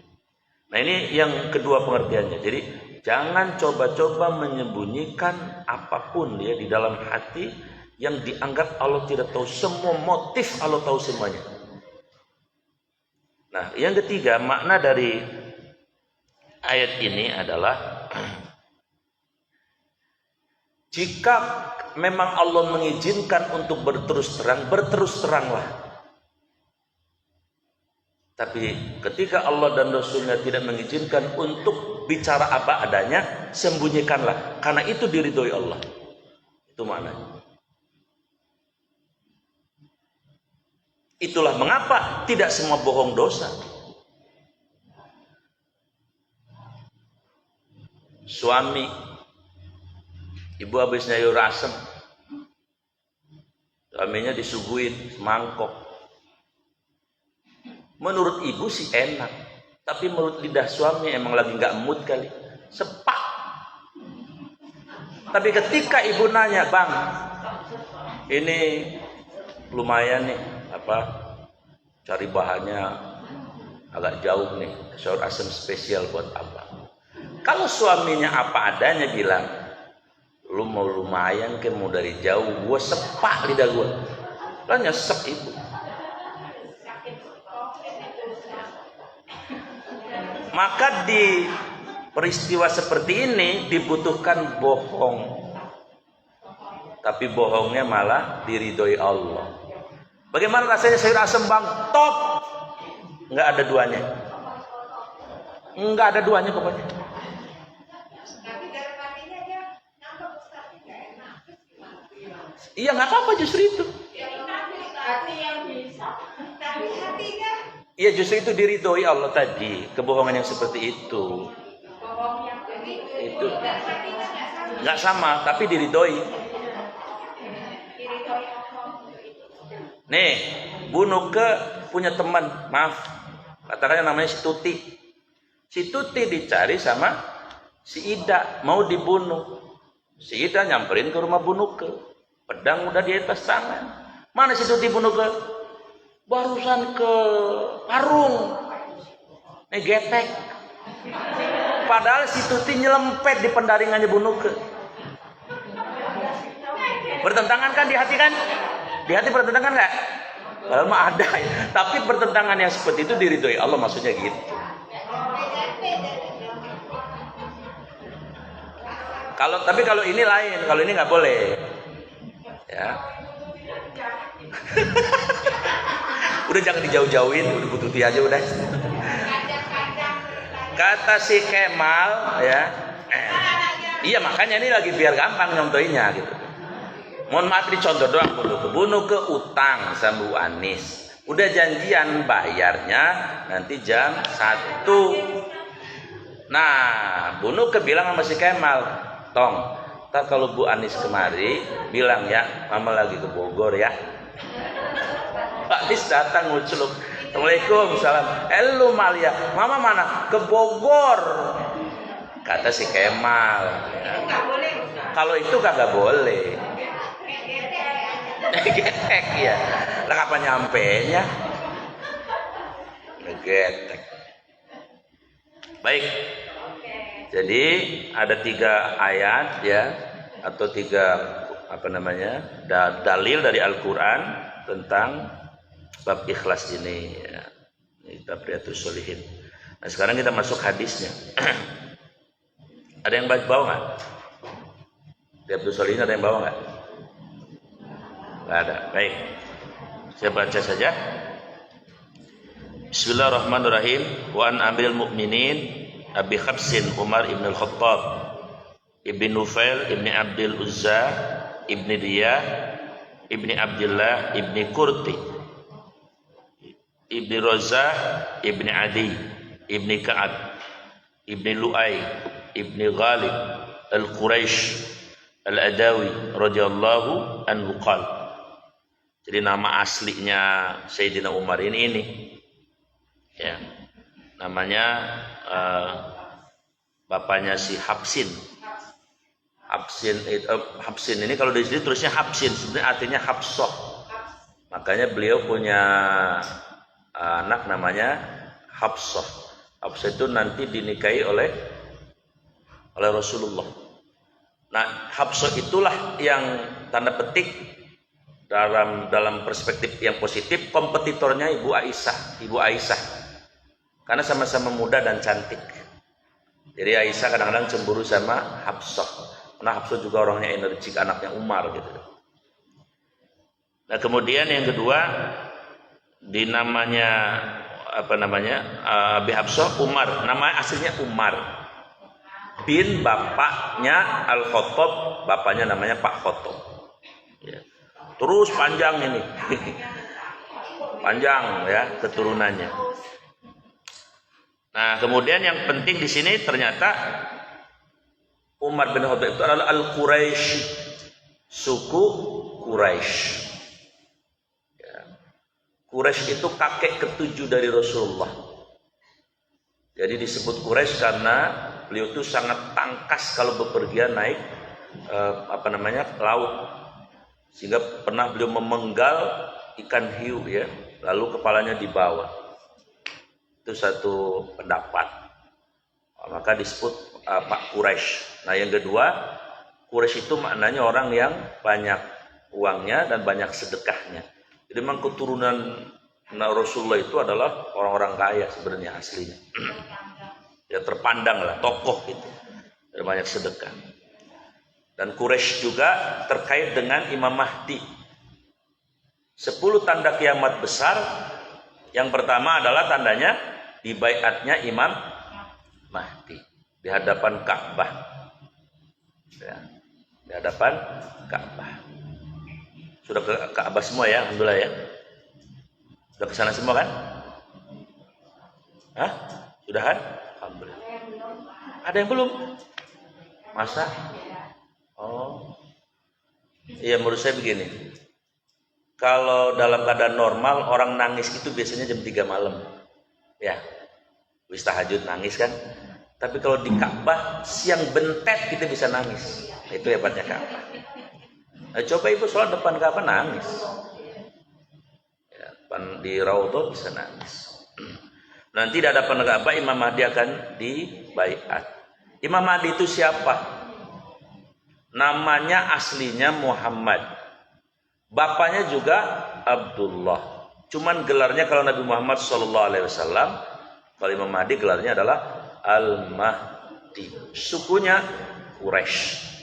Nah ini yang kedua pengertiannya. Jadi jangan coba-coba menyembunyikan apapun ya di dalam hati yang dianggap Allah tidak tahu. Semua motif Allah tahu semuanya. Nah yang ketiga, makna dari ayat ini adalah jika memang Allah mengizinkan untuk berterus teranglah. Tapi ketika Allah dan Rasulnya tidak mengizinkan untuk bicara apa adanya, sembunyikanlah. Karena itu diridhoi Allah. Itu maknanya. Itulah mengapa tidak semua bohong dosa. Suami, ibu habis nyayur asem, suaminya disuguhin mangkok. Menurut ibu sih enak, tapi menurut lidah suami emang lagi nggak mood kali, sepak. Tapi ketika ibu nanya, bang, ini lumayan nih, cari bahannya agak jauh nih, sayur asem spesial buat abang. Kalau suaminya apa adanya bilang, Lu mau lumayan ke mau dari jauh, gua sepak lidah gua. Lah nyesek ibu. Maka di peristiwa seperti ini dibutuhkan bohong. Tapi bohongnya malah diridhoi Allah. Bagaimana rasanya sayur asem bang? Top. Enggak ada duanya. Enggak ada duanya pokoknya. Tapi dalam hatinya dia nambah Ustaz tidak enak. Iya nggak apa-apa justru itu. Hati yang bisa. Tapi hatinya. Iya justru itu diridhoi Allah tadi. Kebohongan yang seperti itu. Bohong yang begitu. Itu Dan hatinya nggak sama, tapi diridhoi. Nih, Bu Nuke punya teman, maaf, katakannya namanya si Tuti. Si Tuti dicari sama si Ida, mau dibunuh. Si Ida nyamperin ke rumah Bu Nuke. Pedang udah di atas tangan. Mana si Tuti Bu Nuke? Barusan ke Parung. Nih getek. Padahal si Tuti nyelempet di pendaringannya Bu Nuke. Bertentangan kan di hati kan? Di hati bertentangan nggak? Padahal mah ada ya. Tapi bertentangan yang seperti itu diridhoi Allah, maksudnya gitu. Tapi kalau ini lain, kalau ini nggak boleh. Ya. Udah jangan dijauh-jauhin, udah bututi aja udah. Kata si Kemal ya. Iya makanya ini lagi biar gampang nyontoinya gitu. Mohon maaf ini contoh doang, bunuh ke utang sama Bu Anis. Udah janjian bayarnya nanti jam 1. Nah, bunuh ke bilang sama si Kemal, Tong, ntar kalau Bu Anis kemari bilang ya, Mama lagi ke Bogor ya. Pak Anis datang nguculuk, Assalamualaikum, salam. Lu Malia, Mama mana? Ke Bogor. Kata si Kemal. Ya. Kalau itu kagak boleh. Getek ya. Lah kapan nyampenya? Getek. Baik. Jadi ada 3 ayat ya, atau 3 dalil dari Al-Qur'an tentang bab ikhlas ini ya. Ini kitab Riyadhus Shalihin. Nah, sekarang kita masuk hadisnya. Ada yang bawa enggak? Riyadhus Shalihin ada yang bawa enggak? Nggak ada. Baik. Saya baca saja. Bismillahirrahmanirrahim. Wa an Amiril Mukminin Abi Habsin Umar ibn al-Khattab ibn Nufail ibn Abdul Uzza ibn Riyah ibn Abdullah ibn Qurti ibn Razah ibn Adi ibn Ka'ab ibn Lu'ay ibn Ghalib al-Quraish al-Adawi radhiyallahu anhu qala. Jadi nama aslinya Sayyidina Umar ini ya, namanya bapaknya si Habsin. Habsin ini kalau di sini tulisnya Habsin, sebenarnya artinya Habsah. Makanya beliau punya anak namanya Habsah. Habsah itu nanti dinikahi oleh Rasulullah. Nah, Habsah itulah yang tanda petik dalam perspektif yang positif kompetitornya Ibu Aisyah. Karena sama-sama muda dan cantik. Jadi Aisyah kadang-kadang cemburu sama Habsah. Karena Habsah juga orangnya energik, anaknya Umar gitu. Nah, kemudian yang kedua di namanya Abi Habsah Umar, nama aslinya Umar bin bapaknya Al-Khattab, bapaknya namanya Pak Khattab. Ya. Terus panjang ini. Panjang ya keturunannya. Nah, kemudian yang penting di sini ternyata Umar bin Khattab itu adalah Al-Quraisy, suku Quraisy. Ya. Quraisy itu kakek ke-7 dari Rasulullah. Jadi disebut Quraisy karena beliau itu sangat tangkas kalau bepergian naik laut. Sehingga pernah beliau memenggal ikan hiu ya, lalu kepalanya dibawa. Itu satu pendapat. Maka disebut Pak Quraisy. Nah, yang kedua, Quraisy itu maknanya orang yang banyak uangnya dan banyak sedekahnya. Jadi memang keturunan Rasulullah itu adalah orang-orang kaya sebenarnya aslinya. Ya terpandang lah, tokoh itu. Dan banyak sedekah. Dan Quraisy juga terkait dengan Imam Mahdi. 10 tanda kiamat besar. Yang pertama adalah tandanya di baiatnya Imam Mahdi di hadapan Ka'bah. Ya, di hadapan Ka'bah. Sudah ke Ka'bah semua ya, alhamdulillah ya. Sudah ke sana semua kan? Hah? Sudahan? Alhamdulillah. Ada yang belum? Masa? Oh. Iya, menurut saya begini. Kalau dalam keadaan normal orang nangis itu biasanya jam 3 malam. Ya. Wis tahajud nangis kan? Tapi kalau di Ka'bah siang bentet kita bisa nangis. Itu hebatnya Ka'bah. Nah, coba ibu sholat depan Ka'bah nangis. Ya, di Raudhah bisa nangis. Nanti di hadapan Ka'bah Imam Mahdi akan dibaiat. Imam Mahdi itu siapa? Namanya aslinya Muhammad. Bapaknya juga Abdullah. Cuman gelarnya kalau Nabi Muhammad SAW, kalau Imam Mahdi gelarnya adalah Al-Mahdi. Sukunya Quraisy.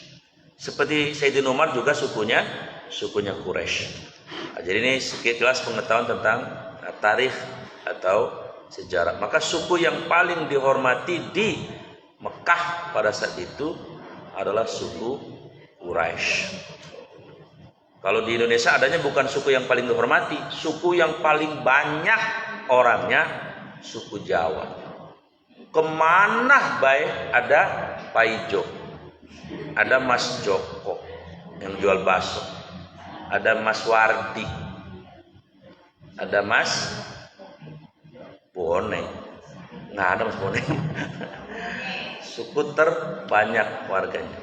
Seperti Sayyidina Umar juga sukunya Quraisy. Nah, jadi ini sekilas pengetahuan tentang tarikh atau sejarah. Maka suku yang paling dihormati di Mekah pada saat itu adalah suku Quraisy. Kalau di Indonesia adanya bukan suku yang paling dihormati, suku yang paling banyak orangnya suku Jawa. Kemana baik ada Paijo, ada Mas Joko yang jual bakso, ada Mas Wardi, ada Mas Boneng, nggak ada Mas Boneng. Suku terbanyak warganya.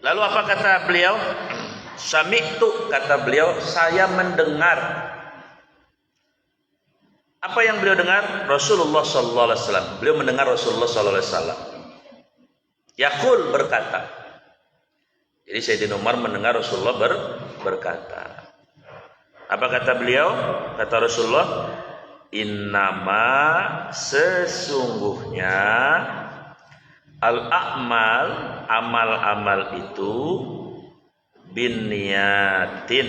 Lalu apa kata beliau? Sami'tu, kata beliau, saya mendengar. Apa yang beliau dengar? Rasulullah sallallahu alaihi wasallam. Beliau mendengar Rasulullah sallallahu alaihi wasallam. Yaqul, berkata. Jadi Sayyidina Umar mendengar Rasulullah berkata. Apa kata beliau? Kata Rasulullah, innama, sesungguhnya, al-a'mal, amal-amal itu binniyatin,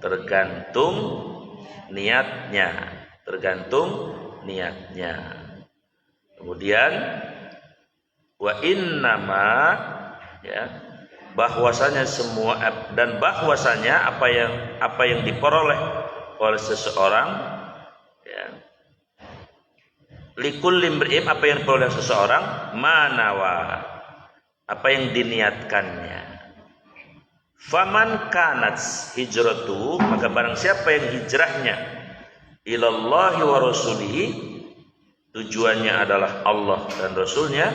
tergantung niatnya. Kemudian wa innama, ya, bahwasanya semua, dan bahwasanya apa yang diperoleh oleh seseorang, ya, likul limri'im, apa yang diperoleh seseorang, manawa, apa yang diniatkannya. Faman kanat hijratu, maka barang siapa yang hijrahnya ilallahi wa rasulihi, tujuannya adalah Allah dan Rasulnya,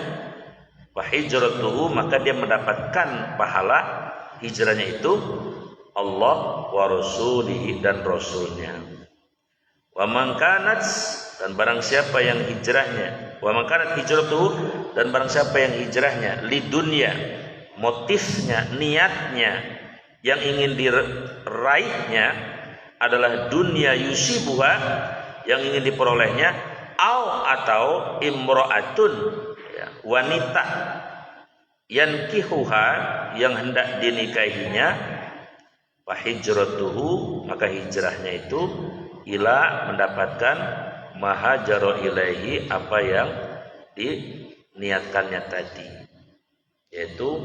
wa hijratuhu, maka dia mendapatkan pahala hijrahnya itu Allah wa rasulihi, dan Rasulnya. Wa man kanat, dan barang siapa yang hijrahnya, wa man kanat hijratuhu, dan barang siapa yang hijrahnya lidunya, motifnya, niatnya, yang ingin diraihnya adalah dunia yusibuha, yang ingin diperolehnya, atau imro'atun, ya, wanita, yankihuha, yang hendak dinikahinya, wa hijratuhu, maka hijrahnya itu ila, mendapatkan mahajaro ilaihi, apa yang diniatkannya tadi, yaitu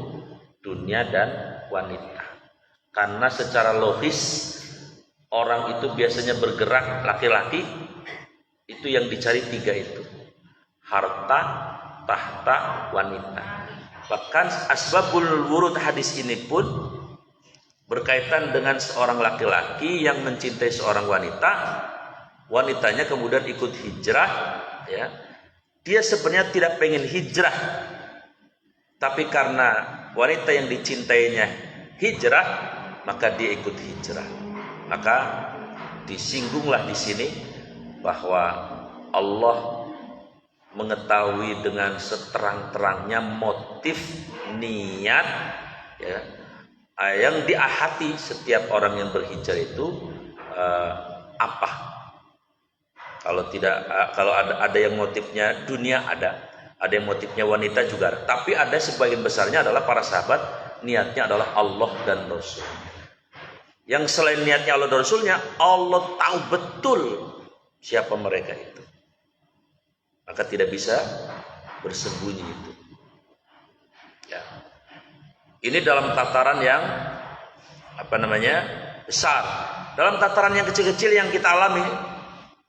dunia dan wanita. Karena secara logis orang itu biasanya bergerak, laki-laki itu yang dicari 3 itu: harta, tahta, wanita. Bahkan asbabul wurud hadis ini pun berkaitan dengan seorang laki-laki yang mencintai seorang wanita, wanitanya kemudian ikut hijrah, ya. Dia sebenarnya tidak pengen hijrah, tapi karena wanita yang dicintainya hijrah, maka dia ikut hijrah. Maka disinggunglah di sini bahwa Allah mengetahui dengan seterang-terangnya motif niat ya, yang di hati setiap orang yang berhijrah itu apa. Kalau tidak, kalau ada yang motifnya dunia ada yang motifnya wanita juga ada. Tapi ada sebagian besarnya adalah para sahabat niatnya adalah Allah dan Rasul. Yang selain niatnya Allah dan Rasulnya, Allah tahu betul siapa mereka itu. Maka tidak bisa bersembunyi itu. Ya. Ini dalam tataran yang besar. Dalam tataran yang kecil-kecil yang kita alami,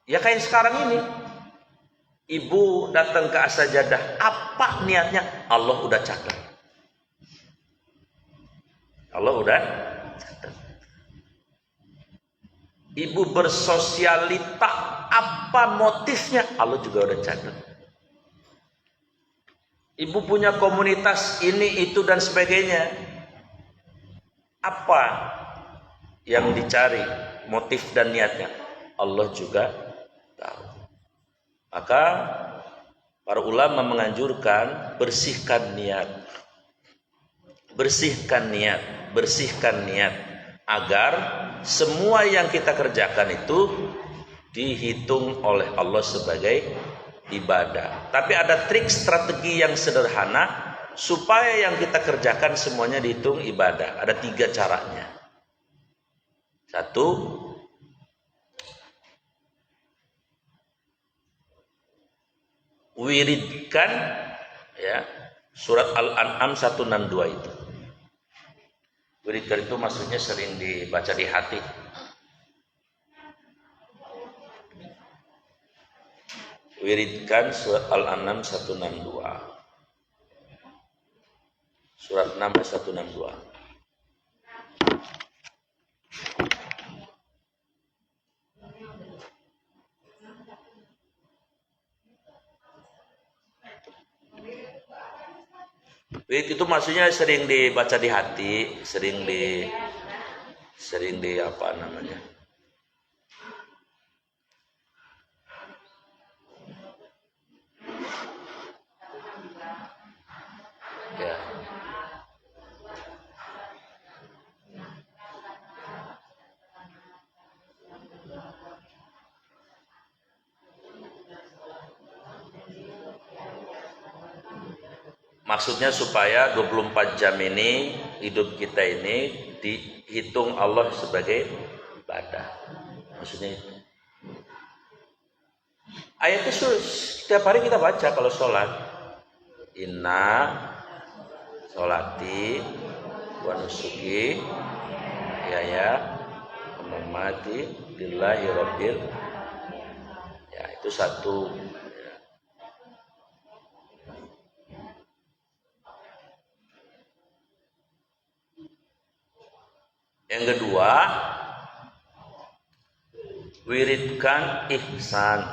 ya kayak sekarang ini. Ibu datang ke As-Sajadah, apa niatnya? Allah udah catat. Allah udah catat. Ibu bersosialita, apa motifnya? Allah juga udah catat. Ibu punya komunitas ini, itu, dan sebagainya. Apa yang dicari, motif dan niatnya? Allah juga tahu. Maka para ulama menganjurkan bersihkan niat. Bersihkan niat, bersihkan niat agar semua yang kita kerjakan itu dihitung oleh Allah sebagai ibadah. Tapi ada trik strategi yang sederhana supaya yang kita kerjakan semuanya dihitung ibadah. Ada 3 caranya. 1, wiridkan ya surat Al-An'am 162 itu. Wiridkan itu maksudnya sering dibaca di hati. Wiridkan surat Al-An'am 162. Surat 6 162. Wirid itu maksudnya sering dibaca di hati, sering di apa namanya? Ya. Maksudnya supaya 24 jam ini hidup kita ini dihitung Allah sebagai ibadah. Maksudnya itu. Ayat itu setiap hari kita baca kalau sholat. Inna sholati wa nusuki ya mamati lillahi rabbil. Ya, itu satu. Yang kedua, wiridkan ihsan.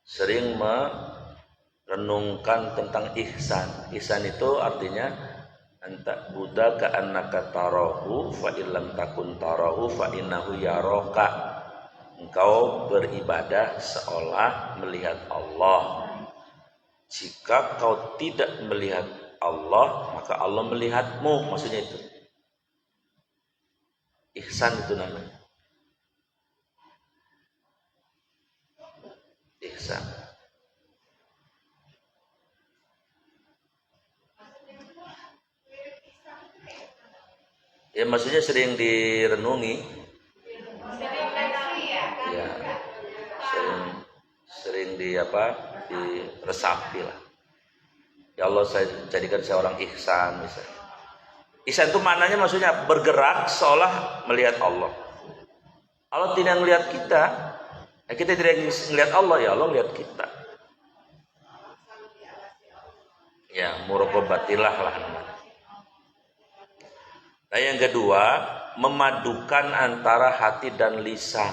Sering merenungkan tentang ihsan. Ihsan itu artinya anta buddha ka annaka tarahu fa illam takun tarahu fa innahu yaraka. Engkau beribadah seolah melihat Allah. Jika kau tidak melihat Allah, maka Allah melihatmu. Maksudnya itu. Ihsan itu namanya. Ihsan. Ya maksudnya sering direnungi. Ya. Sering diresapi lah. Ya Allah, saya jadikan saya orang ihsan misalnya. Ihsan itu maknanya maksudnya bergerak seolah melihat Allah. Allah tidak melihat kita, kita tidak melihat Allah, ya Allah lihat kita. Ya, muraqabatilah lah namanya. Nah, yang kedua, memadukan antara hati dan lisan.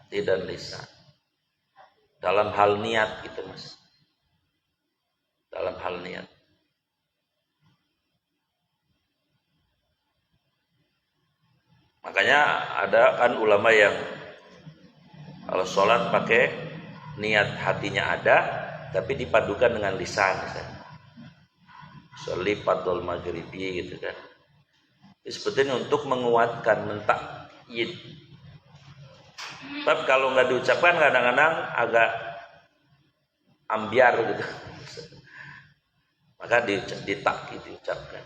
Hati dan lisan. Dalam hal niat gitu mas. Dalam hal niat. Makanya ada kan ulama yang kalau sholat pakai niat hatinya ada, tapi dipadukan dengan lisan, misalnya. Sholli fardhul maghribi gitu kan. Sebetulnya untuk menguatkan, mentakyid. Tapi kalau nggak diucapkan kadang-kadang agak ambiar gitu. Maka ditakyid, diucapkan.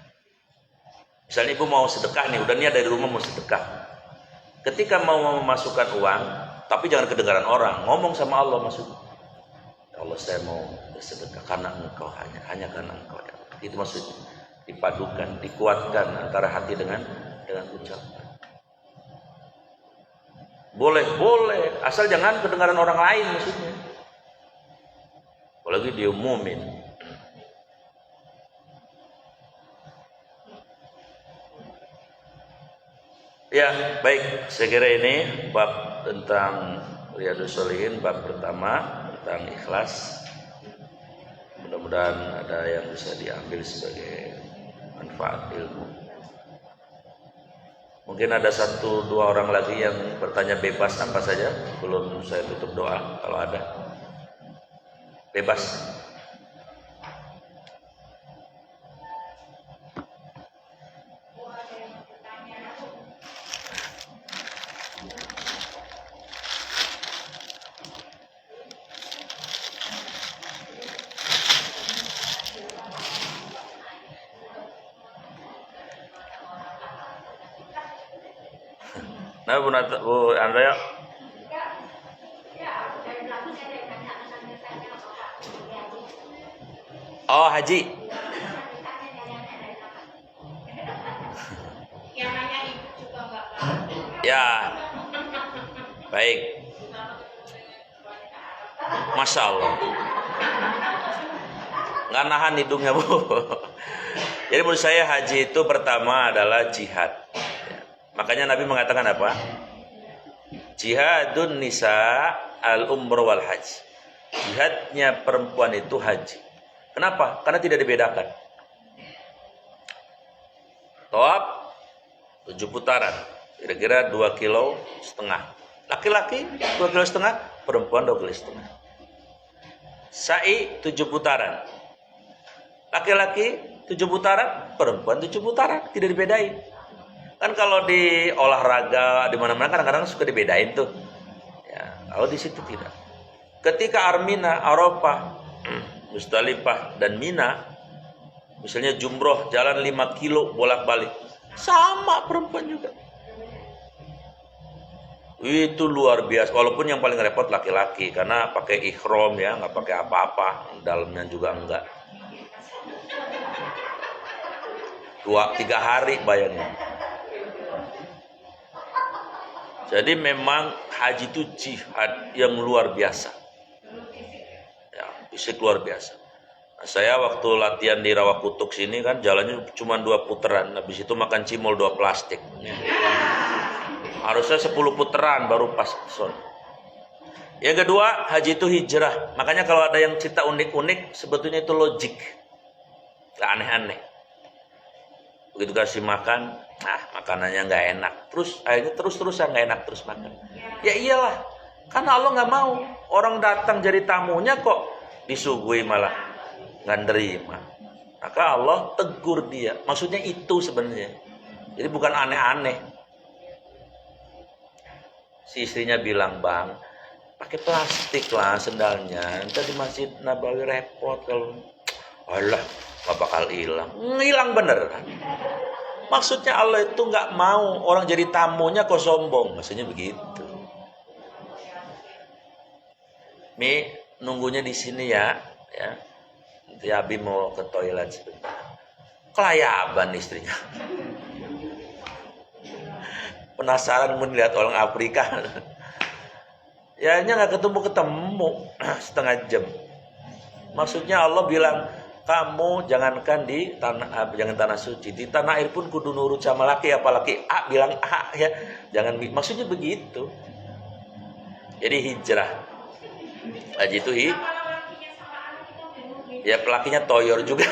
Misalnya ibu mau sedekah nih, udah niat dari rumah mau sedekah. Ketika mau memasukkan uang, tapi jangan kedengaran orang, ngomong sama Allah maksudnya. Ya Allah, saya mau bersedekah karena Engkau, hanya karena Engkau. Ya. Itu maksudnya. Dipadukan, dikuatkan antara hati dengan ucapan. Boleh, asal jangan kedengaran orang lain maksudnya. Apalagi diumumin. Ya, baik. Saya kira ini bab tentang Riyadhus Shalihin, bab pertama tentang ikhlas. Mudah-mudahan ada yang bisa diambil sebagai manfaat ilmu. Mungkin ada 1-2 orang lagi yang bertanya bebas apa saja. Belum saya tutup doa, kalau ada. Bebas. Nah, Bu Andrea. Oh, haji. Yang nanya ibu juga nggak tahu. Ya. Baik. Masya Allah. Nggak nahan hidungnya, Bu. Jadi menurut saya haji itu pertama adalah jihad. Makanya Nabi mengatakan apa? Jihadun nisa al-umrah wal haji. Jihadnya perempuan itu haji. Kenapa? Karena tidak dibedakan. Tawaf 7 putaran, kira-kira 2,5 kilo. Laki-laki 2,5 kilo, perempuan 2,5 kilo. Sa'i 7 putaran. Laki-laki 7 putaran, perempuan 7 putaran, tidak dibedain. Kan kalau di olahraga di mana-mana kadang-kadang suka dibedain tuh. Ya, kalau di situ tidak. Ketika Armina, Arafah, Musdalifah dan Mina, misalnya jumroh jalan 5 kilo bolak-balik, sama perempuan juga. Itu luar biasa. Walaupun yang paling repot laki-laki karena pakai ihram ya, nggak pakai apa-apa, dalamnya juga enggak. 2-3 hari bayangin. Jadi memang haji itu jihad yang luar biasa. Ya, fisik luar biasa. Nah, saya waktu latihan di Rawakutuk sini kan jalannya cuma 2 putaran. Habis itu makan cimol 2 plastik. Harusnya 10 putaran baru pas son. Yang kedua, haji itu hijrah. Makanya kalau ada yang cerita unik-unik, sebetulnya itu logik. Gak aneh-aneh. Begitu kasih makan, makanannya nggak enak. Terus akhirnya terus-terusan nggak enak terus makan. Ya iyalah, karena Allah nggak mau orang datang jadi tamunya kok disuguhi malah nggak nerima. Maka Allah tegur dia. Maksudnya itu sebenarnya. Jadi bukan aneh-aneh. Si istrinya bilang, bang, pakai plastik lah sendalnya. Nanti di Masjid Nabawi repot kalau. Alah, nggak bakal hilang. Hilang bener kan? Maksudnya Allah itu nggak mau orang jadi tamunya kok sombong. Maksudnya begitu. Mi nunggunya di sini ya. Nanti Abi mau ke toilet sebentar. Kelayaban istrinya. Penasaran melihat orang Afrika. Ya nggak ketemu setengah jam. Maksudnya Allah bilang, kamu jangankan di tanah suci, di tanah air pun kudu nurut sama laki, apalagi A bilang A ya, jangan. Maksudnya begitu. Jadi hijrah haji itu ya pelakinya toyor juga.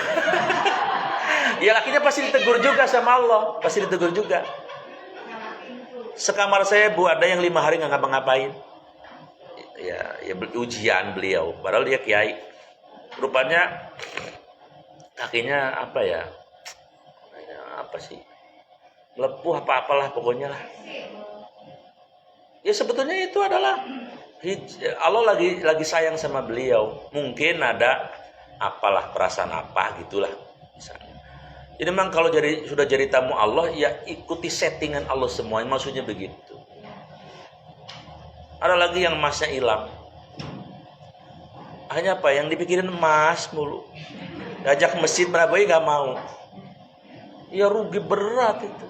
Ya lakinya pasti ditegur juga sama Allah, pasti ditegur juga. sekamar saya Bu, ada yang 5 hari nggak ngapa-ngapain. Ya ujian beliau, padahal dia kiai. Rupanya kakinya apa sih? Melepuh apalah pokoknya lah. Ya sebetulnya itu adalah Allah lagi sayang sama beliau. Mungkin ada apalah perasaan apa gitulah misalnya. Jadi memang kalau sudah jadi tamu Allah, ya ikuti settingan Allah semuanya, maksudnya begitu. Ada lagi yang emasnya hilang. Hanya yang dipikirin emas mulu. Ngajak masjid Merabai nggak mau. Ya rugi berat itu.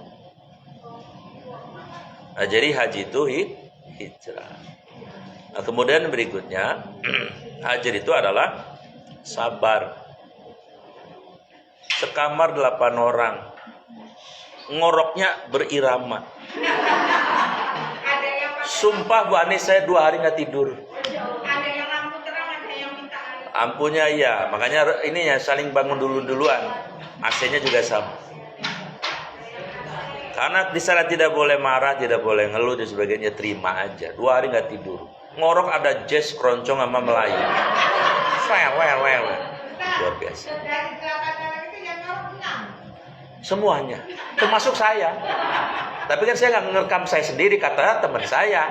Nah, jadi haji itu hijrah. Nah, kemudian berikutnya haji itu adalah sabar. Sekamar 8 orang, ngoroknya berirama. Sumpah Bu Anis, saya 2 hari nggak tidur. Ada yang lampu terang, ada yang minta air. Ampunya iya, makanya ininya saling bangun duluan. AC-nya juga sama. Karena di sana tidak boleh marah, tidak boleh ngeluh dan sebagainya, terima aja. 2 hari nggak tidur. Ngorok ada jazz, keroncong sama Melayu. Well. Luar biasa. Dari 8 orang itu yang ngorok 6. Semuanya, termasuk saya. Tapi kan saya nggak ngerekam saya sendiri, kata teman saya.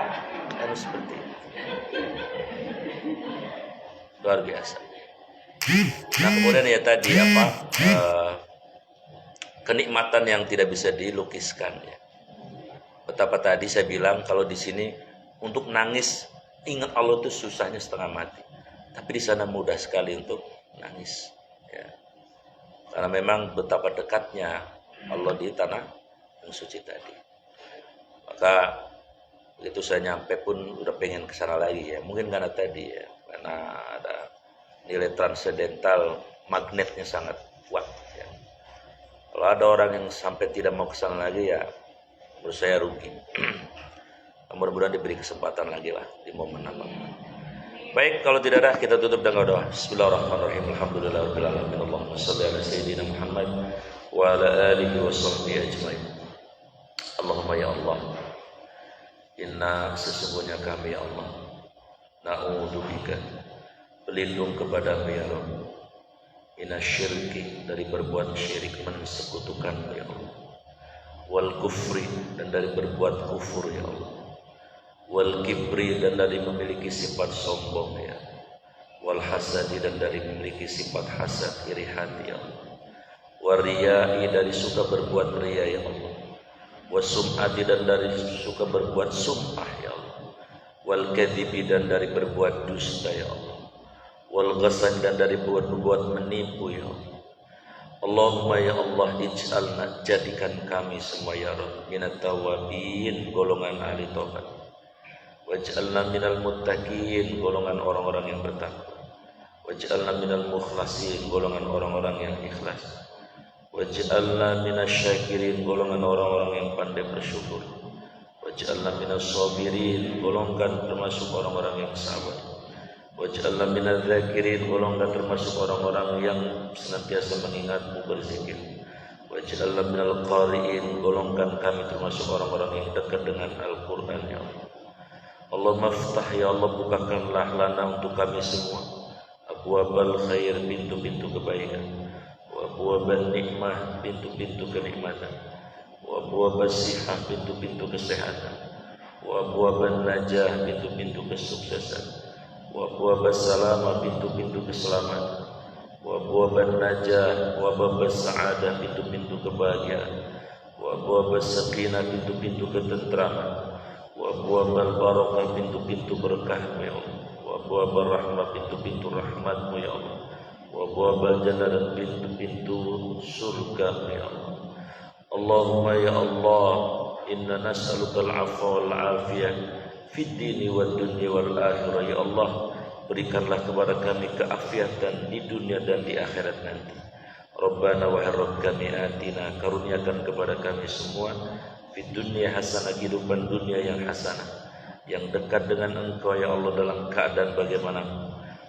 Harus seperti itu. Luar biasa. Nah kemudian ya tadi kenikmatan yang tidak bisa dilukiskan ya. Betapa tadi saya bilang kalau di sini untuk nangis ingat Allah itu susahnya setengah mati. Tapi di sana mudah sekali untuk nangis ya. Karena memang betapa dekatnya Allah di tanah yang suci tadi. Maka begitu saya nyampe pun udah pengen kesana lagi ya. Mungkin karena tadi ya, karena ada nilai transendental, magnetnya sangat kuat ya. Kalau ada orang yang sampai tidak mau kesana lagi ya, menurut saya rugi. Mudah-mudahan diberi kesempatan lagi lah di momen apa. Baik, kalau tidak ada kita tutup dengan doa. Bismillahirrahmanirrahim. Alhamdulillahirabbil alamin. Allahumma shalli ala sayyidina Muhammad wa ala alihi wa sahbihi ajmain. Allahumma ya Allah, inna sesungguhnya kami ya Allah, na'udzubika, berlindung kepadamu ya Rabb, minasyirki, dari berbuat syirik, mensekutukan ya Allah, wal kufri, dan dari berbuat kufur ya Allah, wal kibri, dan dari memiliki sifat sombong ya, wal hasadi, dan dari memiliki sifat hasad, iri hati ya Allah, wariyai, dari suka berbuat riya ya Allah, wasum'ati, dan dari suka berbuat sumpah ya Allah, wal kadhibi, dan dari berbuat dusta ya Allah, wal ghasad, dan dari berbuat menipu ya Allah. Allahumma ya Allah, ij'alna, jadikan kami semua ya Rabb, minat tawabin, golongan ahli taubat, waj'alna minal muttaqin, golongan orang-orang yang bertakwa, waj'alna minal mukhlasin, golongan orang-orang yang ikhlas, waj'alna minasyakirin, golongan orang-orang yang pandai bersyukur, waj'alna minassabirin, golongan termasuk orang-orang yang sabar, waj'alna minadzakirin, golongan termasuk orang-orang yang senantiasa mengingatmu, berzikir, waj'alna minal qari'in, golongan kami termasuk orang-orang yang dekat dengan Al-Quran ya Allah. Allahumma ftah ya Allah, bukakanlah lana untuk kami semua abwabal khair, pintu-pintu kebaikan, wa abwabal nikmah, pintu-pintu kenikmatan, wa abwabal sihah, pintu-pintu kesehatan, wa abwabal najah, pintu-pintu kesuksesan, wa abwabal salamah, pintu-pintu keselamatan, wa abwabal najah, wa abwabal sa'adah, pintu-pintu kebahagiaan, wa abwabal sakinah, pintu-pintu ketentraman, wa abwabal barakah, pintu-pintu berkahmu ya Allah, wa abwabal rahmah, pintu-pintu rahmatmu ya Allah, wa abwabal jannah, dan pintu-pintu surga ya Allah. Allahumma ya Allah, inna nas'alukal afwa wal afiyah fid dini wad dunya wal akhirah ya Allah, berikanlah kepada kami keafiatan di dunia dan di akhirat nanti. Rabbana wa Rabb kami, atina, karuniakan kepada kami semua fid dunya hasanah, kehidupan dunia yang hasanah, yang dekat dengan Engkau ya Allah dalam keadaan bagaimana,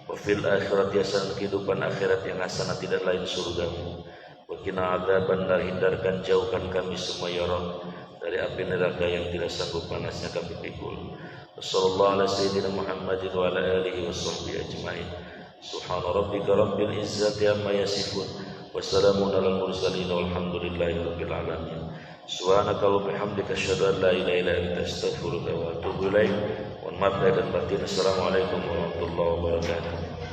wa fil akhirat hasanah, kehidupan akhirat yang hasanah, tidak lain surgamu, wa qina adzabannar, hindarkan jauhkan kami semua ya Rabb dari dari api neraka yang tidak sanggup panasnya kami pikul. Wassallallahu ala sayyidina Muhammadin wa ala alihi washabbihi ajmain. Subhana rabbika rabbil izzati amma yasifun wa salamun alal mursalin walhamdulillahi rabbil alamin. Subhanaka wa bihamdika asyhadu an la ilaha illa anta astaghfiruka wa atubu ilaik. Mohon maaf lahir dan batin. Assalamualaikum warahmatullahi wabarakatuh.